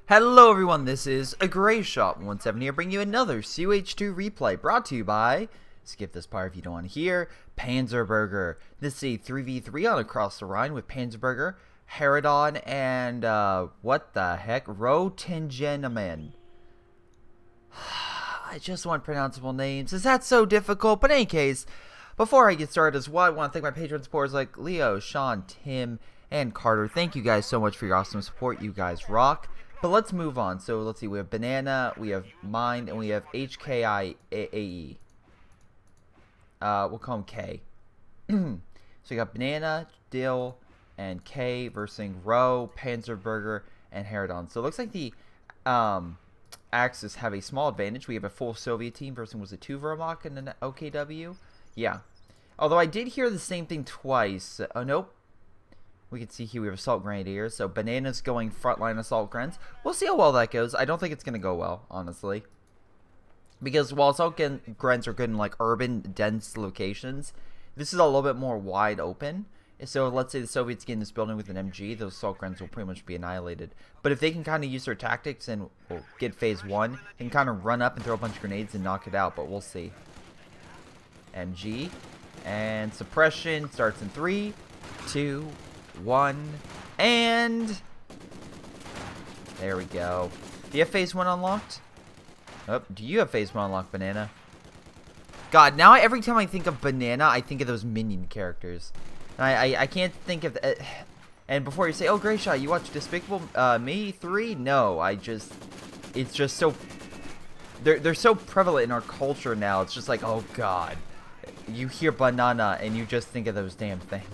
Hello everyone, this is a Greyshot 17 here, bringing you another COH2 replay brought to you by, skip this part if you don't want to hear, Panzerburger. This is a 3v3 on Across the Rhine with Panzerburger, Herodon, and what the heck, Rotengenaman. I just want pronounceable names. Is that so difficult? But in any case, before I get started as well, I want to thank my Patreon supporters like Leo, Sean, Tim, and Carter. Thank you guys so much for your awesome support. You guys rock. But let's move on. So let's see. We have Banana, we have Mind, and we have HKIAE. We'll call him K. So we got Banana, Dill, and K versus Ro, Panzerburger, and Herodon. So it looks like the Axis have a small advantage. We have a full Soviet team versus, was it 2 Wehrmacht and an OKW? Yeah. Although I did hear the same thing twice. Oh, nope. We can see here we have Assault Grenadiers. So Banana's going frontline Assault Grens. We'll see how well that goes. I don't think it's going to go well, honestly. Because while Assault Grens are good in like urban, dense locations, this is a little bit more wide open. So let's say the Soviets get in this building with an MG, those Assault Grens will pretty much be annihilated. But if they can kind of use their tactics and get phase 1, they can kind of run up and throw a bunch of grenades and knock it out. But we'll see. MG. And suppression starts in 3, 2, 1, and there we go. Do you have phase 1 unlocked? Oh, do you have phase 1 unlocked, Banana? God, now every time I think of Banana, I think of those minion characters. And I can't think of the, and before you say, oh, Greyshot, you watch Despicable Me 3? No, it's just so, they're so prevalent in our culture now. It's just like, oh God, you hear Banana and you just think of those damn things.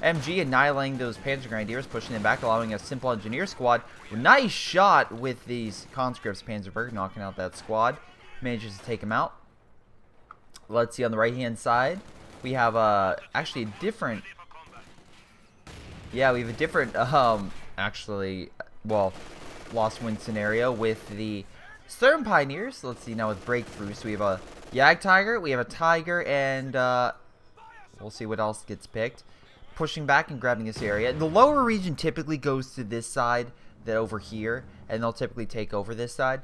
MG annihilating those Panzer Grenadiers, pushing them back, allowing a simple engineer squad. Nice shot with these conscripts. Panzerburg knocking out that squad. Manages to take him out. Let's see on the right-hand side. We have actually a different... Yeah, we have a different, actually, well, lost win scenario with the Sturm Pioneers. Let's see now with Breakthrough. So we have a Yag Tiger, we have a Tiger, and we'll see what else gets picked. Pushing back and grabbing this area. The lower region typically goes to this side than over here, and they'll typically take over this side.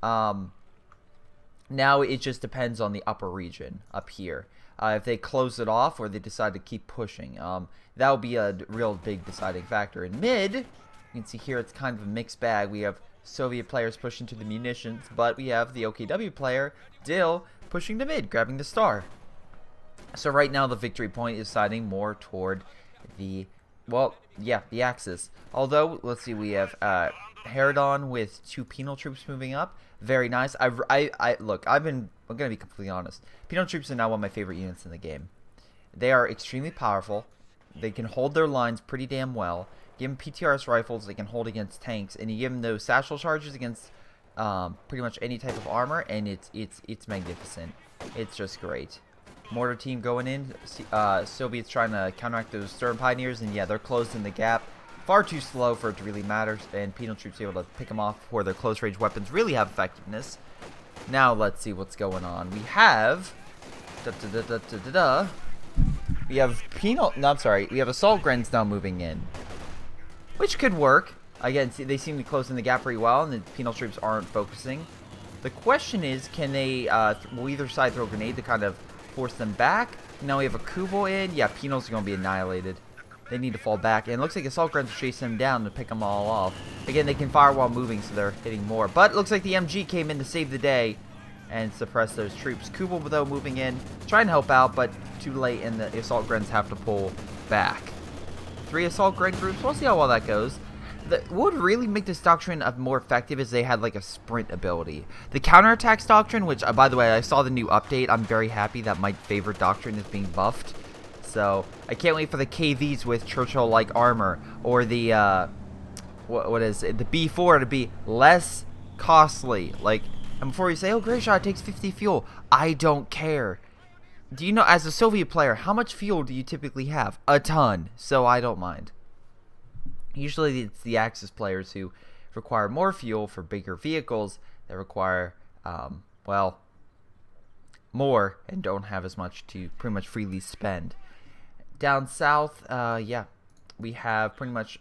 Now it just depends on the upper region up here. If they close it off or they decide to keep pushing, that will be a real big deciding factor. In mid, you can see here it's kind of a mixed bag. We have Soviet players pushing to the munitions, but we have the OKW player, Dill, pushing to mid, grabbing the star. So right now the victory point is siding more toward the, well, yeah, the Axis. Although, let's see, we have Herodon with 2 penal troops moving up. Very nice. Look, I'm going to be completely honest. Penal troops are now one of my favorite units in the game. They are extremely powerful. They can hold their lines pretty damn well. Give them PTRS rifles they can hold against tanks, and you give them those satchel charges against pretty much any type of armor, and it's magnificent. It's just great. Mortar team going in. Soviets trying to counteract those Sturm Pioneers, and yeah, they're closing the gap. Far too slow for it to really matter, and penal troops able to pick them off before their close range weapons really have effectiveness. Now let's see what's going on. We have we have we have Assault Grens now moving in, which could work. Again, see, they seem to be closing the gap pretty well, and the penal troops aren't focusing. The question is, can they will either side throw a grenade to kind of force them back? Now we have a Kubel in. Yeah, penals are going to be annihilated. They need to fall back. And it looks like Assault Grens are chasing them down to pick them all off. Again, they can fire while moving, so they're hitting more. But it looks like the MG came in to save the day and suppress those troops. Kubel, though, moving in, trying to help out, but too late, and the Assault Grens have to pull back. 3 Assault Gren groups. We'll see how well that goes. What would really make this doctrine more effective is they had like a sprint ability. The counterattacks doctrine, which by the way, I saw the new update. I'm very happy that my favorite doctrine is being buffed. So I can't wait for the KVs with Churchill-like armor, or the what is it? The B4 to be less costly. Like, and before you say, oh, Greyshot takes 50 fuel, I don't care. Do you know, as a Soviet player, how much fuel do you typically have? A ton. So I don't mind. Usually it's the Axis players who require more fuel for bigger vehicles that require, well, more and don't have as much to pretty much freely spend. Down south, yeah, we have pretty much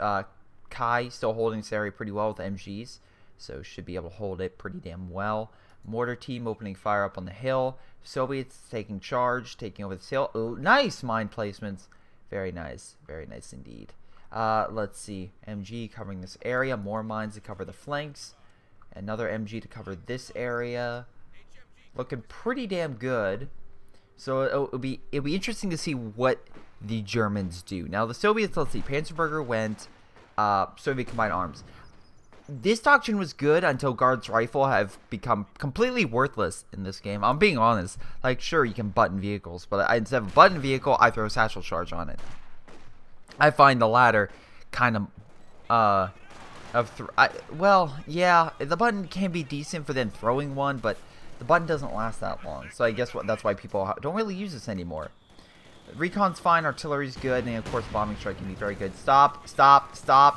Kai still holding this area pretty well with MGs, so should be able to hold it pretty damn well. Mortar team opening fire up on the hill. Soviets taking charge, taking over this hill. Ooh, nice mine placements. Very nice indeed. Let's see. MG covering this area. More mines to cover the flanks. Another MG to cover this area. Looking pretty damn good. So it'll be interesting to see what the Germans do. Now the Soviets, let's see. Panzerberger went Soviet combined arms. This doctrine was good until Guards Rifle have become completely worthless in this game. I'm being honest. Like, sure, you can button vehicles, but instead of a button vehicle, I throw a satchel charge on it. I find the latter kind of, well, yeah, the button can be decent for then throwing one, but the button doesn't last that long. So I guess that's why people don't really use this anymore. Recon's fine, artillery's good, and of course bombing strike can be very good. Stop.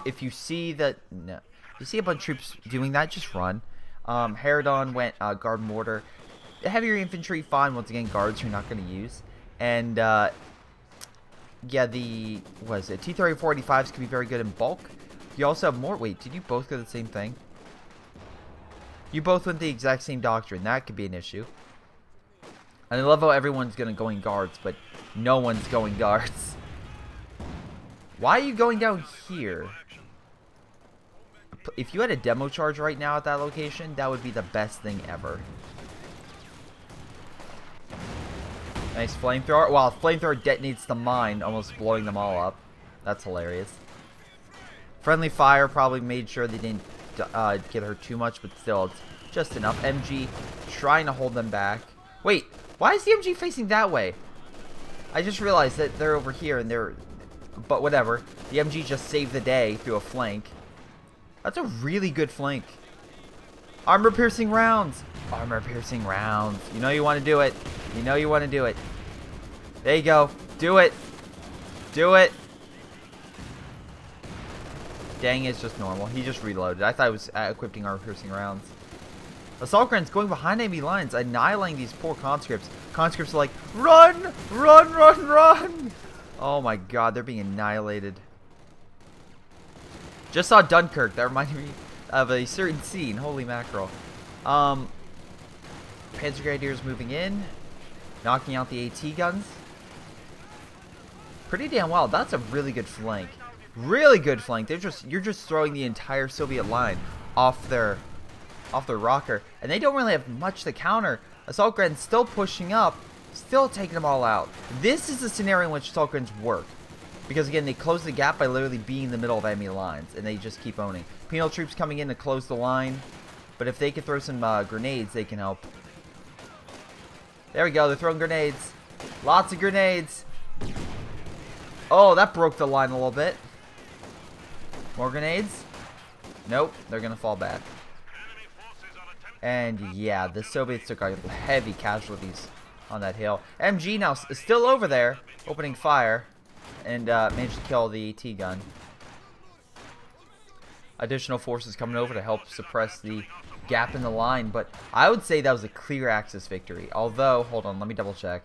If you see that, no. You see a bunch of troops doing that, just run. Herodon went guard mortar. Heavier infantry, fine. Once again, guards you're not going to use. And, yeah, T-3485s can be very good in bulk. You also have more. Wait, did you both go the same thing? You both went the exact same doctrine. That could be an issue. And I love how everyone's going guards, but no one's going guards. Why are you going down here? If you had a demo charge right now at that location, that would be the best thing ever. Nice flamethrower. Wow, flamethrower detonates the mine, almost blowing them all up. That's hilarious. Friendly fire probably made sure they didn't get hurt too much, but still, it's just enough. MG trying to hold them back. Wait, why is the MG facing that way? I just realized that they're over here and they're... But whatever. The MG just saved the day through a flank. That's a really good flank. Armor-piercing rounds. Armor-piercing rounds. You know you want to do it. You know you want to do it. There you go. Do it. Do it. Dang, it's just normal. He just reloaded. I thought it was equipping armor-piercing rounds. Assault grants going behind enemy lines, annihilating these poor conscripts. Conscripts are like, run! Run, run, run! Oh my god, they're being annihilated. Just saw Dunkirk. That reminded me of a certain scene. Holy mackerel. Panzer Grenadiers moving in. Knocking out the AT guns. Pretty damn well. That's a really good flank. Really good flank. You're just throwing the entire Soviet line off their rocker. And they don't really have much to counter. Assault Grens still pushing up. Still taking them all out. This is a scenario in which Assault Grens work. Because, again, they close the gap by literally being in the middle of enemy lines. And they just keep owning. Penal troops coming in to close the line. But if they could throw some grenades, they can help. There we go. They're throwing grenades. Lots of grenades. Oh, that broke the line a little bit. More grenades. Nope. They're going to fall back. And, yeah, the Soviets took heavy casualties on that hill. MG now is still over there. Opening fire. And managed to kill the AT gun. Additional forces coming over to help suppress the gap in the line. But I would say that was a clear Axis victory. Although, hold on, let me double check.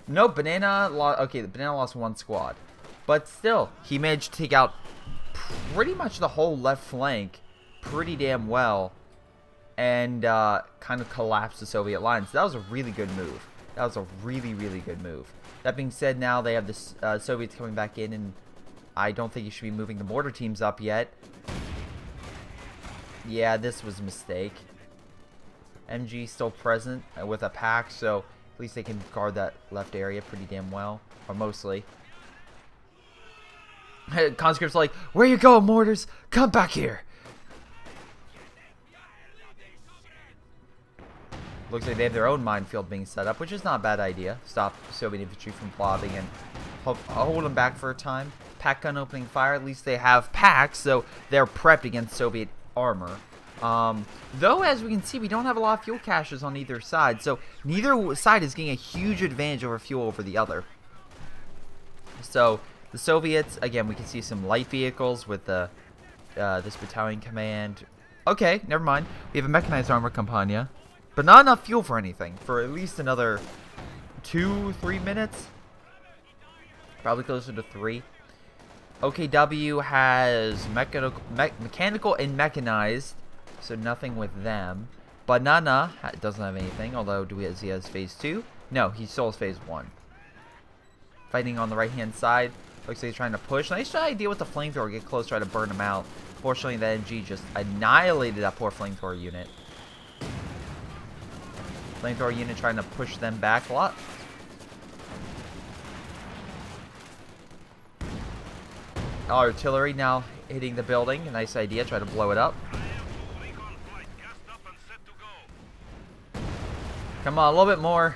No, Banana lost. Okay, the Banana lost one squad. But still, he managed to take out pretty much the whole left flank pretty damn well. And kind of collapsed the Soviet lines. That was a really good move. That was a really, really good move. That being said, now they have the Soviets coming back in, and I don't think you should be moving the mortar teams up yet. Yeah, this was a mistake. MG still present with a pack, so at least they can guard that left area pretty damn well, or mostly. Conscripts like, where you going, mortars? Come back here. Looks like they have their own minefield being set up, which is not a bad idea. Stop Soviet infantry from blobbing and hold them back for a time. Pack gun opening fire. At least they have packs, so they're prepped against Soviet armor. Though, as we can see, we don't have a lot of fuel caches on either side, so neither side is getting a huge advantage over fuel over the other. So the Soviets, again, we can see some light vehicles with the this battalion command. Okay, never mind. We have a mechanized armor Campania. But not enough fuel for anything. For at least another 2-3 minutes. Probably closer to 3. OKW has mechanical and mechanized, so nothing with them. Banana doesn't have anything, although he has phase 2? No, he still has phase 1. Fighting on the right-hand side. Looks like he's trying to push. Nice idea with the flamethrower. Get close, try to burn him out. Fortunately, the MG just annihilated that poor flamethrower unit. Flamethrower unit trying to push them back a lot. Artillery now hitting the building. A nice idea. Try to blow it up. Come on, a little bit more.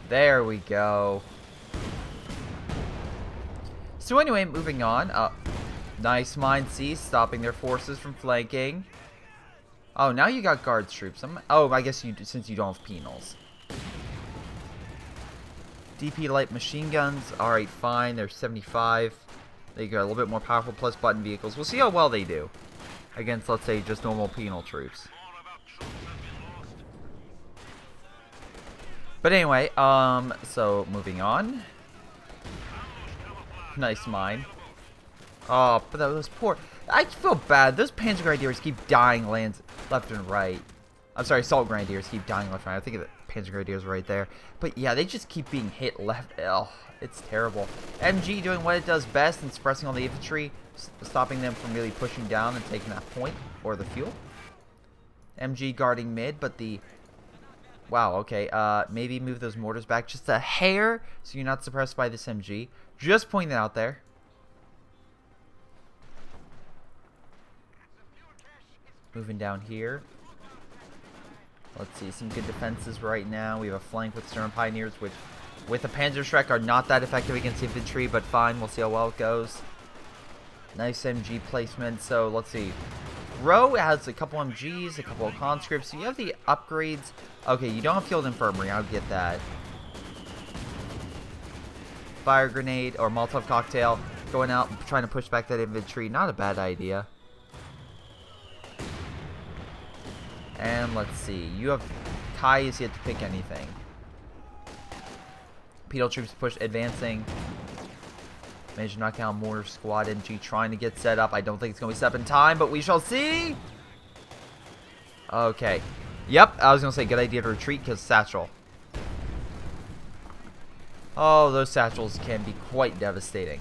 There we go. So anyway, moving on. Nice mine cease, stopping their forces from flanking. Oh, now you got guards troops. Oh, I guess since you don't have penals. DP light machine guns. Alright, fine. They're 75. They got a little bit more powerful plus button vehicles. We'll see how well they do against, let's say, just normal penal troops. But anyway, so moving on. Nice mine. Oh, but those poor... I feel bad. Those Panzer Grenadiers keep dying left and right. I'm sorry, Assault Grenadiers keep dying left and right. I think the Panzer Grenadiers right there. But yeah, they just keep being hit left. Oh, it's terrible. MG doing what it does best and suppressing all the infantry, stopping them from really pushing down and taking that point or the fuel. MG guarding mid, but the... Wow, okay, maybe move those mortars back just a hair so you're not suppressed by this MG. Just pointing that out there. Moving down here. Let's see, some good defenses right now. We have a flank with Stern Pioneers, which with the Panzerschreck are not that effective against infantry, but fine, we'll see how well it goes. Nice MG placement, so let's see. Row has a couple MGs, a couple of conscripts. You have the upgrades. Okay, you don't have field infirmary. I'll get that. Fire grenade or Molotov cocktail. Going out, trying to push back that infantry. Not a bad idea. And let's see. You have Kai is yet to pick anything. Penal troops push advancing. Managed to knock out mortar squad. MG trying to get set up. I don't think it's going to be set up in time, but we shall see. Okay. Yep, I was going to say good idea to retreat because satchel. Oh, those satchels can be quite devastating.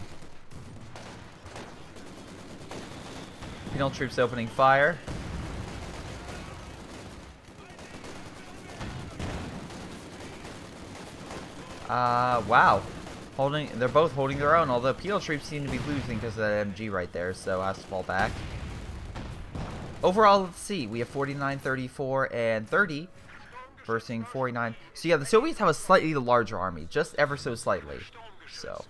Penal troops opening fire. Wow. They're both holding their own, although penal troops seem to be losing because of that MG right there, so has to fall back. Overall, let's see. We have 49, 34, and 30 versus 49. So yeah, the Soviets have a slightly larger army, just ever so slightly. So,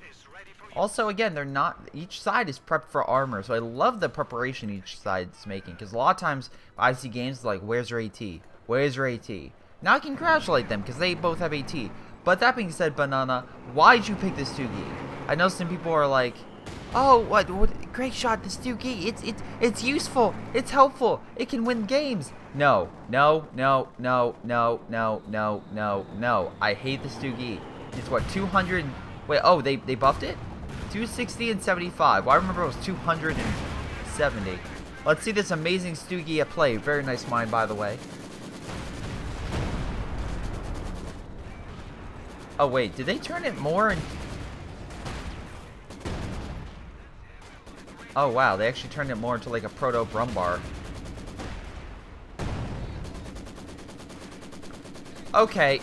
also again, they're not. Each side is prepped for armor, so I love the preparation each side's making. Because a lot of times I see games like, "Where's your AT? Where's your AT?" Now I can congratulate them because they both have AT. But that being said, Banana, why'd you pick this Stugi? I know some people are like, "Oh, what Greyshot, the Stugi, it's useful, it's helpful, it can win games." No. I hate the Stugi. It's what, 200, wait, oh, they buffed it? 260 and 75. Well, I remember it was 270. Let's see this amazing Stugi at play. Very nice mine, by the way. Oh, wait, did they turn it more? Oh, wow, they actually turned it more into like a proto-Brumbar. Okay.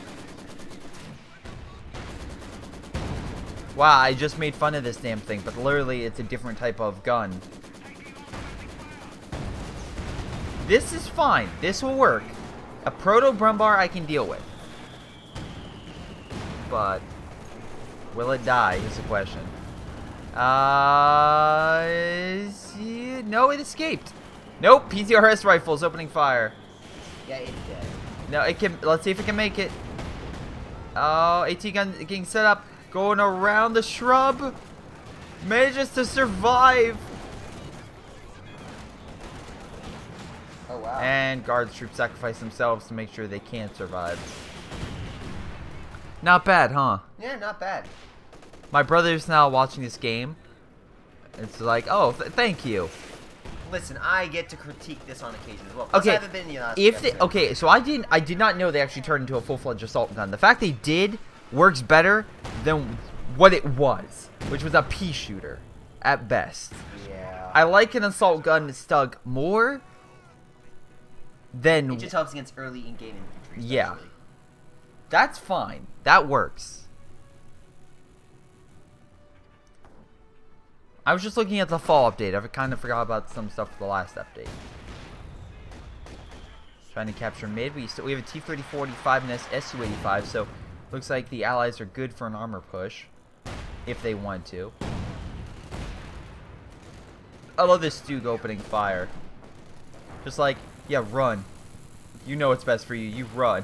Wow, I just made fun of this damn thing, but literally it's a different type of gun. This is fine. This will work. A proto-Brumbar I can deal with. But will it die is the question. No, it escaped. Nope, PTRS rifles opening fire. Yeah, it's dead. No, it can. Let's see if it can make it. Oh, AT gun getting set up, going around the shrub. Manages to survive. Oh wow. And guards troops sacrifice themselves to make sure they can't survive. Not bad, huh? Yeah, not bad. My brother's now watching this game. It's like, oh, thank you. Listen, I get to critique this on occasion as well. Okay, I haven't been in the last if few they, okay, so I did not know they actually turned into a full-fledged assault gun. The fact they did works better than what it was, which was a pea shooter at best. Yeah. I like an assault gun, Stug, more than... It just helps against early in-game infantry. Yeah. Especially. That's fine. That works. I was just looking at the fall update. I kind of forgot about some stuff for the last update. Trying to capture mid. We have a T-30-45 and SU-85, so looks like the allies are good for an armor push if they want to. I love this Stug opening fire. Just like, yeah, run. You know what's best for you. You run.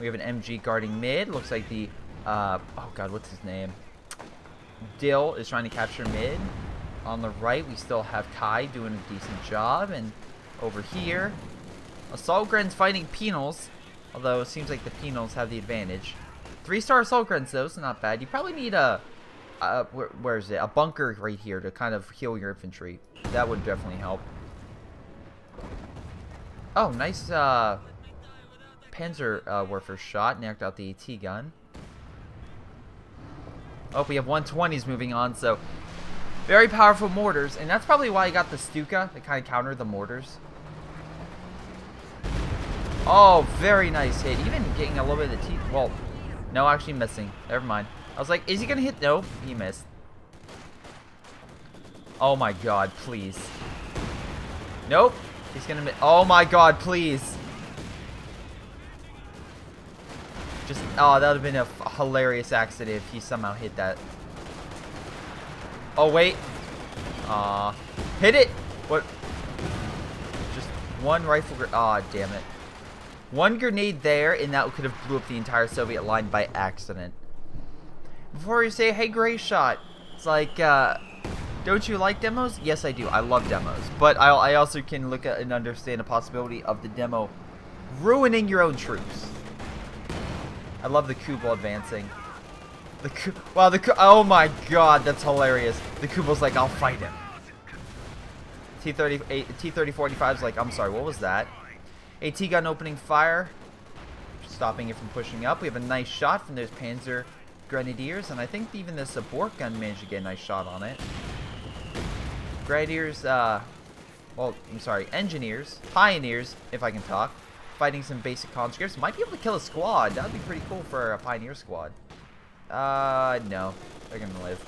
We have an MG guarding mid. Looks like the, oh god, what's his name? Dill is trying to capture mid. On the right, we still have Kai doing a decent job. And over here, Assault Grens fighting Penals. Although it seems like the Penals have the advantage. 3-star Assault Grens, though, so not bad. You probably need a where is it? A bunker right here to kind of heal your infantry. That would definitely help. Oh, nice Panzer Werfer shot. Knocked out the AT gun. Oh, we have 120s moving on, so very powerful mortars, and that's probably why I got the Stuka to kind of counter the mortars. Oh, very nice hit. Even getting a little bit of the teeth. Well, no, actually missing. Never mind. I was like, is he going to hit? Nope, he missed. Oh my god, please. Nope, he's going to miss. Oh my god, please. Just, oh, that would have been a hilarious accident if he somehow hit that. Oh, wait. Hit it! What? Just one rifle. Aw, damn it. One grenade there, and that could have blew up the entire Soviet line by accident. Before you say, hey, Greyshot, it's like, don't you like demos? Yes, I do. I love demos. But I also can look at and understand the possibility of the demo ruining your own troops. I love the Kubel advancing. Wow, oh my god, that's hilarious. The Kubel's like, I'll fight him. T-30-45's like, I'm sorry, what was that? AT gun opening fire, stopping it from pushing up. We have a nice shot from those Panzer Grenadiers, and I think even this Bork gun managed to get a nice shot on it. Grenadiers, well, I'm sorry, Engineers, Pioneers, if I can talk. Fighting some basic conscripts. Might be able to kill a squad. That would be pretty cool for a Pioneer squad. No. They're gonna live.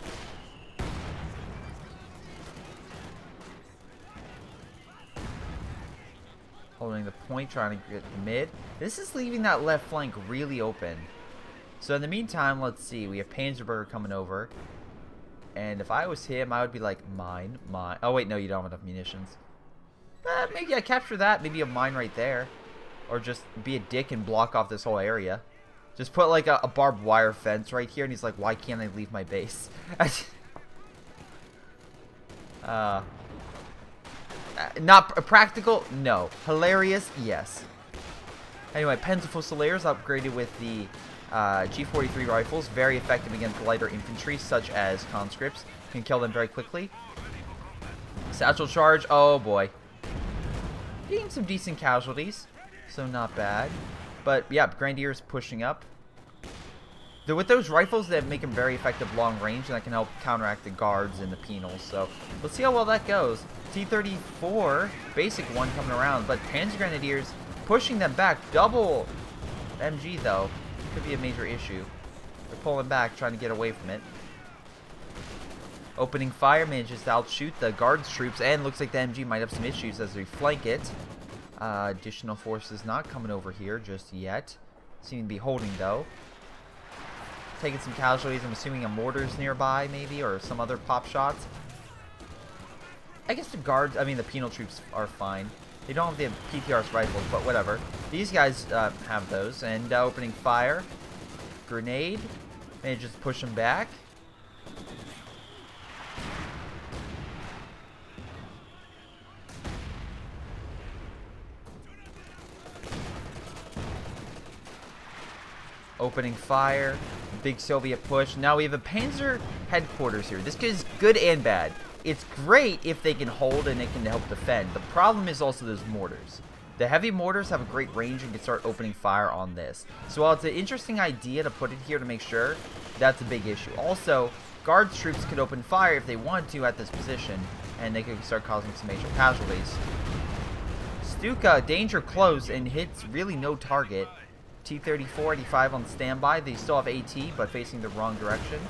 Holding the point, trying to get the mid. This is leaving that left flank really open. So in the meantime, let's see. We have Panzerberger coming over. And if I was him, I would be like, mine. Oh, wait, no, you don't have enough munitions. Maybe I capture that. Maybe a mine right there. Or just be a dick and block off this whole area. Just put like a barbed wire fence right here, and he's like, why can't I leave my base? Not practical? No. Hilarious? Yes. Anyway, Penza Fusiliers upgraded with the G43 rifles. Very effective against lighter infantry, such as conscripts. Can kill them very quickly. Satchel charge. Oh boy. Getting some decent casualties. So not bad. But yeah, Grenadiers pushing up. With those rifles, that make them very effective long range, and that can help counteract the guards and the penals. So let's see how well that goes. T-34, basic one coming around, but Panzer Grenadiers pushing them back. Double MG though. Could be a major issue. They're pulling back, trying to get away from it. Opening fire, manages to outshoot the guards troops, and looks like the MG might have some issues as they flank it. Additional forces not coming over here just yet. Seem to be holding though. Taking some casualties. I'm assuming a mortar's nearby maybe, or some other pop shots. I guess the guards, I mean the penal troops are fine. They don't have the PTR's rifles, but whatever. These guys have those. And opening fire. Grenade. Manages to push them back. Opening fire. Big Soviet push. Now we have a Panzer headquarters here. This is good and bad. It's great if they can hold and it can help defend. The problem is also those mortars. The heavy mortars have a great range and can start opening fire on this. So while it's an interesting idea to put it here to make sure, that's a big issue. Also, Guards troops could open fire if they want to at this position, and they could start causing some major casualties. Stuka, danger close and hits really no target. T-34, 85 on standby. They still have AT, but facing the wrong direction.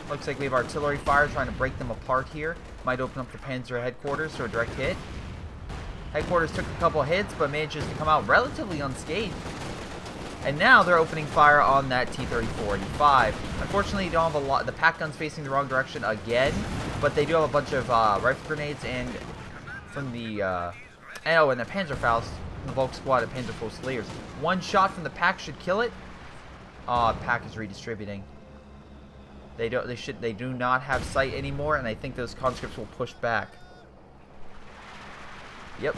Looks like we have artillery fire trying to break them apart here. Might open up the Panzer headquarters for a direct hit. Headquarters took a couple hits, but manages to come out relatively unscathed. And now they're opening fire on that T-34, 85. Unfortunately, you don't have a lot. The pack gun's facing the wrong direction again, but they do have a bunch of rifle grenades and from the and the Panzerfaust, the Volk squad of Panzer Fusiliers. One shot from the pack should kill it. Pack is redistributing. They do not have sight anymore, and I think those conscripts will push back. Yep.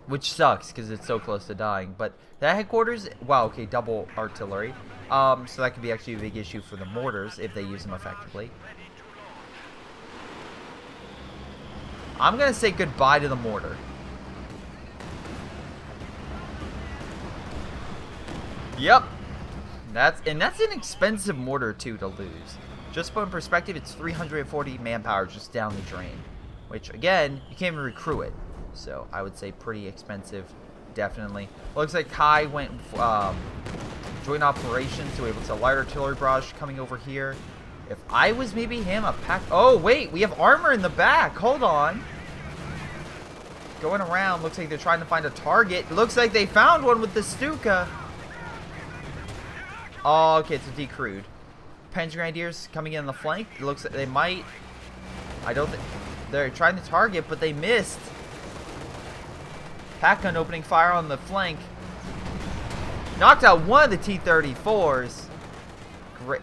Which sucks because it's so close to dying. But that headquarters, wow, okay, double artillery. So that could be actually a big issue for the mortars if they use them effectively. I'm gonna say goodbye to the mortar. Yep. That's an expensive mortar too to lose. Just to put in perspective, it's 340 manpower just down the drain. Which again, you can't even recruit it. So I would say pretty expensive, definitely. Looks like Kai went joint operations, so able to light artillery barrage coming over here. If I was maybe him, a pack. Oh wait, we have armor in the back. Hold on. Going around, looks like they're trying to find a target. Looks like they found one with the Stuka. Oh, okay, it's a decrewed. Panzer Grenadiers coming in on the flank. It looks like they might. I don't think they're trying to target, but they missed. Pack gun opening fire on the flank. Knocked out one of the T-34s. Great.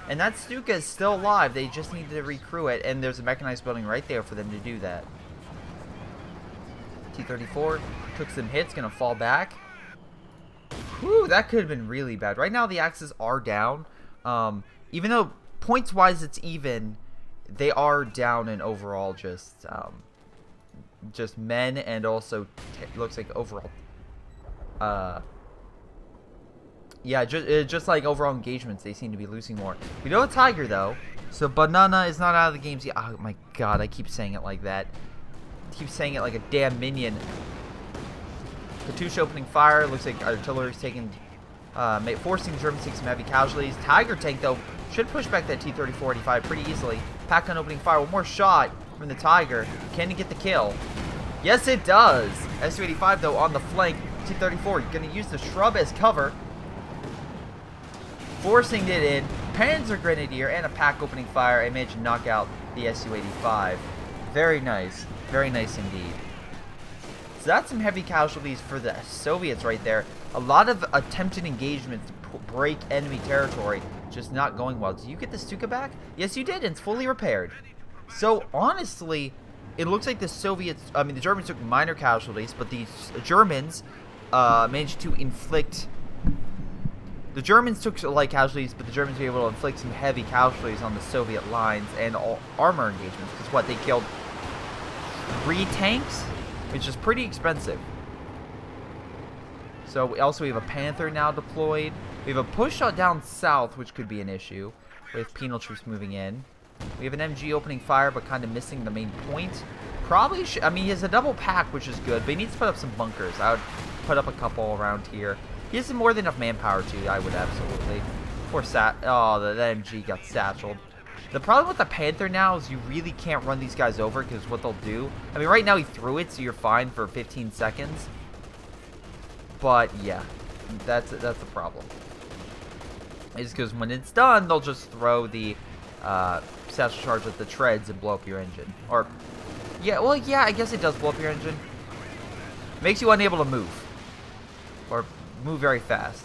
And that Stuka is still alive. They just need to recrew it. And there's a mechanized building right there for them to do that. T-34 took some hits. Going to fall back. Whew, that could have been really bad. Right now the Axis are down. Even though points-wise it's even, they are down in overall just men, and also looks like overall yeah, just like overall engagements, they seem to be losing more. We know a Tiger though, so Banana is not out of the games yet. Oh my god, I keep saying it like that. I keep saying it like a damn minion. Katusha opening fire. Looks like artillery is taking forcing the Germans to take some heavy casualties. Tiger tank though should push back that T-34-85 pretty easily. Pack gun opening fire. One more shot from the Tiger. Can he get the kill? Yes, it does. Su-85 though on the flank. T-34 going to use the shrub as cover, forcing it in. Panzer Grenadier and a pack opening fire and managed to knock out the Su-85. Very nice indeed. So that's some heavy casualties for the Soviets right there. A lot of attempted engagements to break enemy territory, just not going well. Did you get the Stuka back? Yes, you did, and it's fully repaired. So honestly, it looks like the Germans took minor casualties, but the Germans managed to inflict. The Germans took light casualties, but the Germans were able to inflict some heavy casualties on the Soviet lines and all armor engagements. Because what, they killed 3 tanks, which is pretty expensive. So we have a Panther now deployed. We have a push shot down south, which could be an issue with penal troops moving in. We have an MG opening fire, but kind of missing the main point. Probably should, I mean, he has a double pack, which is good, but he needs to put up some bunkers. I would put up a couple around here. He has more than enough manpower too, I would absolutely. Poor that MG got satcheled. The problem with the Panther now is you really can't run these guys over, because what they'll do, I mean, right now he threw it, so you're fine for 15 seconds. But yeah, that's the problem. Is because when it's done, they'll just throw the satchel charge at the treads and blow up your engine. Or, yeah, well, yeah, I guess it does blow up your engine. Makes you unable to move. Or move very fast.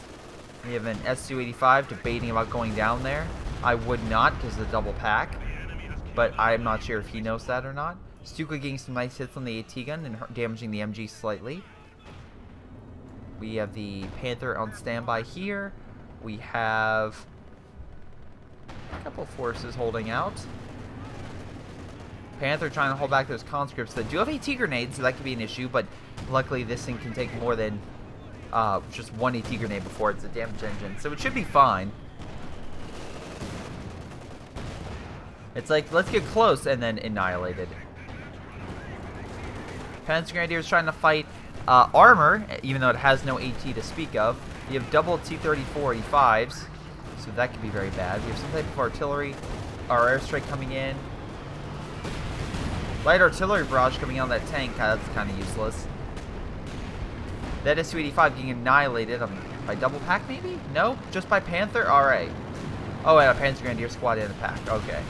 We have an Su-85 debating about going down there. I would not, because of the double pack. But I'm not sure if he knows that or not. Stuka getting some nice hits on the AT gun and damaging the MG slightly. We have the Panther on standby here. We have a couple forces holding out. Panther trying to hold back those conscripts that do have AT grenades, so that could be an issue, but luckily this thing can take more than just one AT grenade before it's a damage engine, so it should be fine. It's like, let's get close, and then annihilated. Panzer Grenadiers trying to fight armor, even though it has no AT to speak of. You have double T-34-85s, so that could be very bad. We have some type of artillery, our airstrike coming in. Light artillery barrage coming on that tank, that's kind of useless. That Su-85 getting annihilated by double pack, maybe? No? Just by Panther? Alright. Oh, and a Panzer Grenadier squad in a pack. Okay.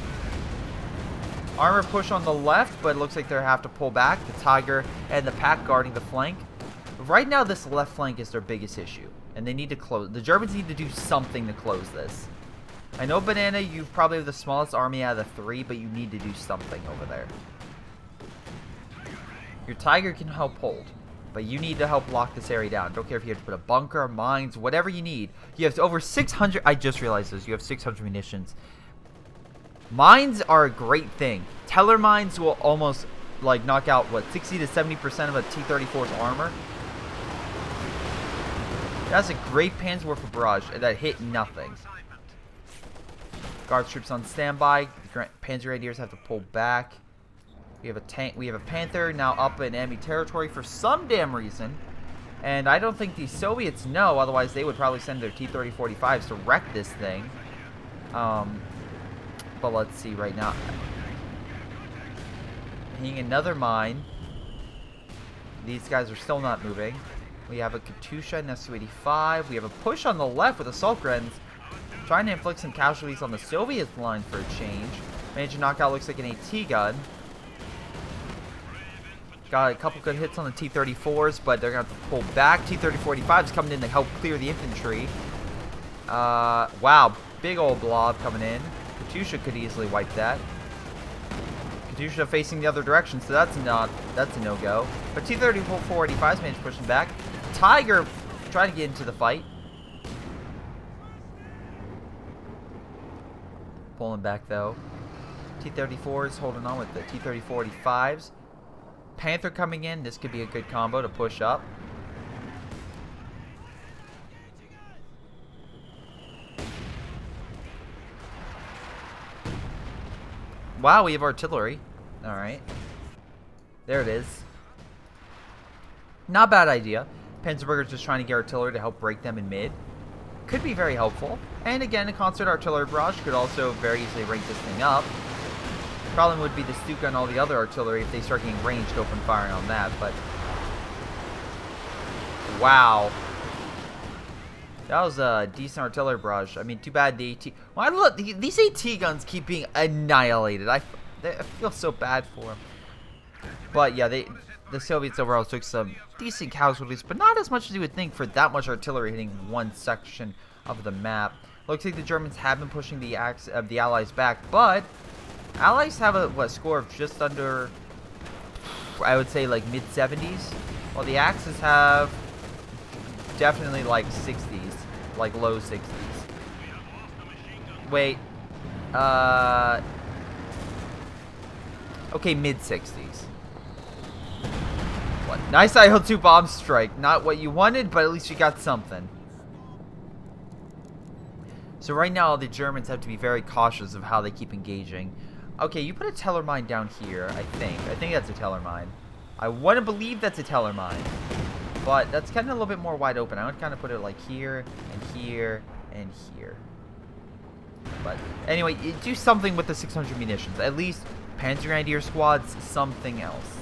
Armor push on the left, but it looks like they have to pull back. The Tiger and the pack guarding the flank. Right now, this left flank is their biggest issue. And they need to close. The Germans need to do something to close this. I know, Banana, you probably have the smallest army out of the three, but you need to do something over there. Your Tiger can help hold, but you need to help lock this area down. Don't care if you have to put a bunker, mines, whatever you need. You have over 600. I just realized this. You have 600 munitions. Mines are a great thing. Teller mines will almost like knock out what 60 to 70% of a T-34's armor. That's a great Panzerwerfer barrage that hit nothing. Guard troops on standby. Panzer Grenadiers have to pull back. We have a tank. We have a Panther now up in enemy territory for some damn reason, and I don't think the Soviets know. Otherwise, they would probably send their T-30-45s to wreck this thing. But let's see right now. Hitting another mine. These guys are still not moving. We have a Katusha and Su-85. We have a push on the left with assault grens, trying to inflict some casualties on the Soviet line for a change. Managed to knock out, looks like an AT gun. Got a couple good hits on the T-34s, but they're going to have to pull back. T-30-45s coming in to help clear the infantry. Wow, big old blob coming in. Katusha could easily wipe that. Katusha facing the other direction, so that's a no-go. But T-34-45s managed to push him back. Tiger trying to get into the fight. Pulling back though. T-34s holding on with the T-30-45s. Panther coming in. This could be a good combo to push up. Wow, we have artillery. Alright. There it is. Not a bad idea. Panzerberger's just trying to get artillery to help break them in mid. Could be very helpful. And again, a concert artillery barrage could also very easily rank this thing up. Problem would be the Stuka and all the other artillery if they start getting ranged open firing on that, but... Wow. That was a decent artillery barrage. I mean, too bad the AT... Well, look, these AT guns keep being annihilated. I feel so bad for them. But yeah, the Soviets overall took some decent casualties, but not as much as you would think for that much artillery hitting one section of the map. Looks like the Germans have been pushing the Allies back, but Allies have a score of just under, I would say, like mid-70s, while the Axis have definitely like 60s, like low 60s. Wait, okay, mid-60s. What? Nice IL-2 bomb strike. Not what you wanted, but at least you got something. So right now, the Germans have to be very cautious of how they keep engaging. Okay, you put a teller mine down here, I think. I think that's a teller mine. I want to believe that's a teller mine. But that's kind of a little bit more wide open. I would kind of put it like here, and here, and here. But anyway, do something with the 600 munitions. At least Panzer Grenadier squads, something else.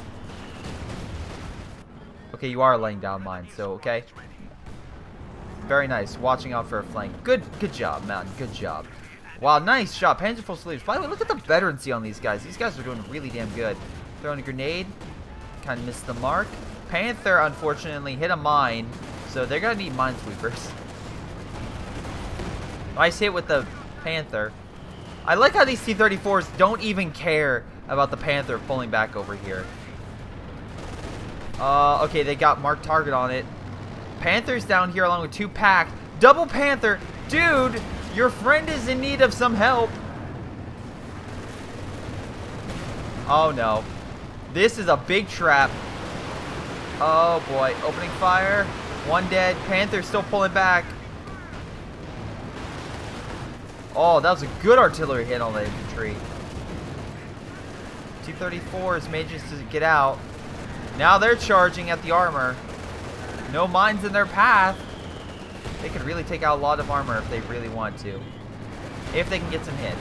Okay, you are laying down mines, so okay. Very nice. Watching out for a flank. Good job, man. Good job. Wow, nice shot. Panzer full sleeves. By the way, look at the veterancy on these guys. These guys are doing really damn good. Throwing a grenade. Kind of missed the mark. Panther, unfortunately, hit a mine, so they're going to need minesweepers. Nice hit with the Panther. I like how these T-34s don't even care about the Panther pulling back over here. Okay, they got marked target on it. Panther's down here along with two pack. Double Panther Dude, your friend is in need of some help. Oh no. This is a big trap. Oh boy. Opening fire. One dead. Panther's still pulling back. Oh, that was a good artillery hit on the infantry. T-34s manages to get out. Now they're charging at the armor. No mines in their path. They could really take out a lot of armor if they really want to. If they can get some hits.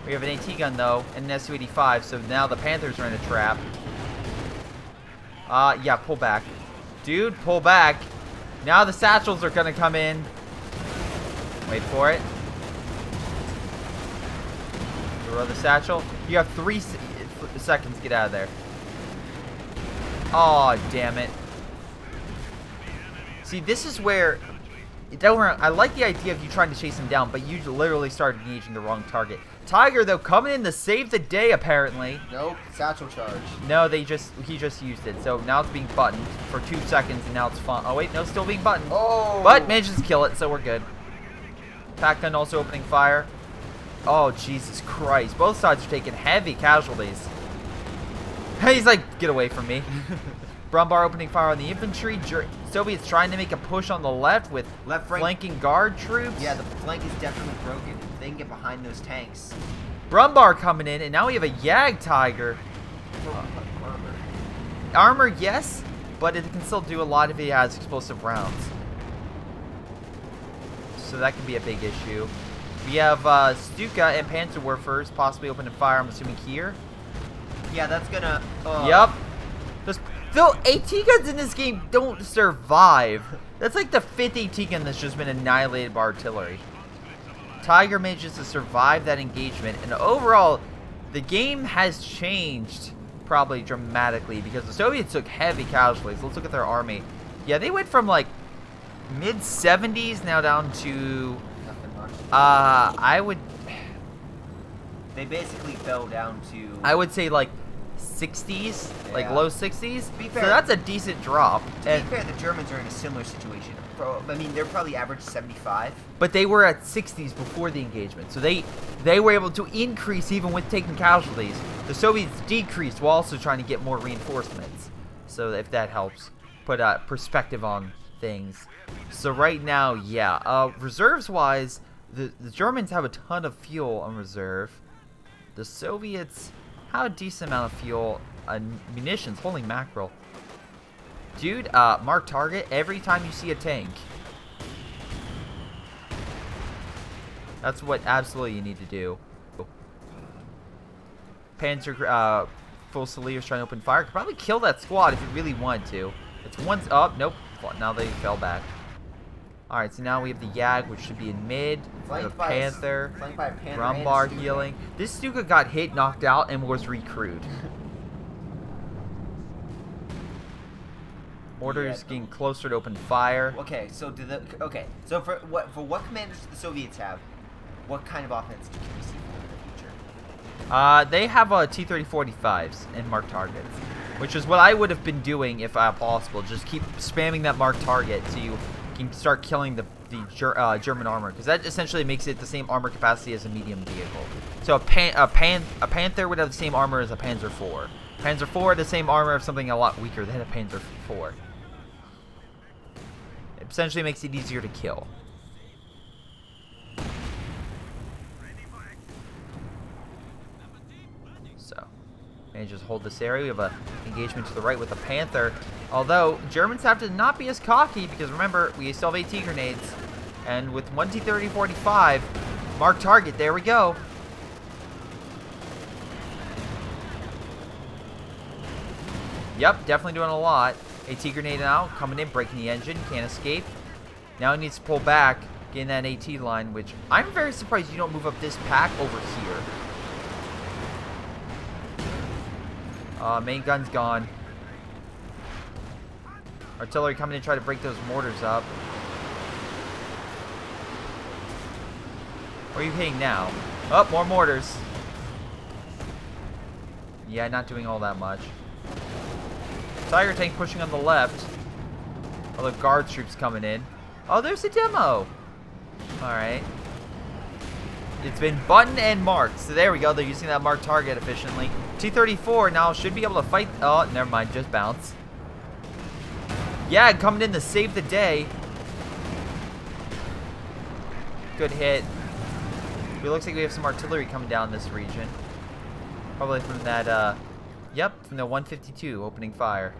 We have an AT gun though, and an Su-85, so now the Panthers are in a trap. Yeah, pull back. Dude, pull back. Now the satchels are gonna come in. Wait for it. Throw the satchel. You have 3 seconds. Get out of there. Oh, damn it. See, this is where... I like the idea of you trying to chase him down, but you literally started engaging the wrong target. Tiger, though, coming in to save the day, apparently. Nope, satchel charge. No, he just used it. So now it's being buttoned for 2 seconds, and now it's fine. Oh, wait, no, it's still being buttoned. Oh! But manages to kill it, so we're good. Pack gun also opening fire. Oh, Jesus Christ. Both sides are taking heavy casualties. He's like, get away from me. Brumbar opening fire on the infantry. Soviets trying to make a push on the left with flanking guard troops. Yeah, the flank is definitely broken. They can get behind those tanks. Brumbar coming in, and now we have a Yag Tiger. Armor, yes, but it can still do a lot if it has explosive rounds. So that can be a big issue. We have Stuka and Panzerwerfers possibly opening fire, I'm assuming here. Yeah, that's gonna... Yep. Though AT guns in this game don't survive. That's like the 5th AT gun that's just been annihilated by artillery. Tiger manages to survive that engagement, and overall, the game has changed probably dramatically because the Soviets took heavy casualties. Let's look at their army. Yeah, they went from like mid-70s now down to They basically fell down to... I would say like 60s, like low 60s. To be fair, so that's a decent drop. To be fair, the Germans are in a similar situation. I mean, they're probably average 75. But they were at 60s before the engagement, so they were able to increase even with taking casualties. The Soviets decreased while also trying to get more reinforcements. So if that helps put a perspective on things. So right now, yeah, reserves-wise, the Germans have a ton of fuel on reserve. The Soviets have a decent amount of fuel and munitions. Holy mackerel. Dude, mark target every time you see a tank. That's what absolutely you need to do. Panzer, Fusiliers trying to open fire. Could probably kill that squad if you really wanted to. It's once up. Nope. Now they fell back. Alright, so now we have the Yag, which should be in mid. The Panther. Brumbar healing. This Stuka got hit, knocked out, and was recrewed. Mortars getting closer to open fire. Okay, so for what commanders do the Soviets have? What kind of offense can we see in the future? They have T-30-45s and marked targets, which is what I would have been doing if possible. Just keep spamming that marked target so you can start killing the German armor, because that essentially makes it the same armor capacity as a medium vehicle. So a Panther would have the same armor as a Panzer IV. Panzer IV had the same armor of something a lot weaker than a Panzer IV. It essentially makes it easier to kill. So, and just hold this area. We have a engagement to the right with a Panther. Although, Germans have to not be as cocky, because remember, we still have AT grenades. And with 1 T-30-45, mark target, there we go. Yep, definitely doing a lot. AT grenade now, coming in, breaking the engine, can't escape. Now he needs to pull back, getting that AT line, which I'm very surprised you don't move up this pack over here. Main gun's gone. Artillery coming in to try to break those mortars up. Where are you hitting now? Oh, more mortars. Yeah, not doing all that much. Tiger tank pushing on the left. All the guard troops coming in. Oh, there's a demo. Alright. It's been button and marked. So there we go. They're using that marked target efficiently. T-34 now should be able to fight. Oh, never mind. Just bounce. Yeah, coming in to save the day. Good hit. It looks like we have some artillery coming down this region. Probably from that, yep, from the 152 opening fire.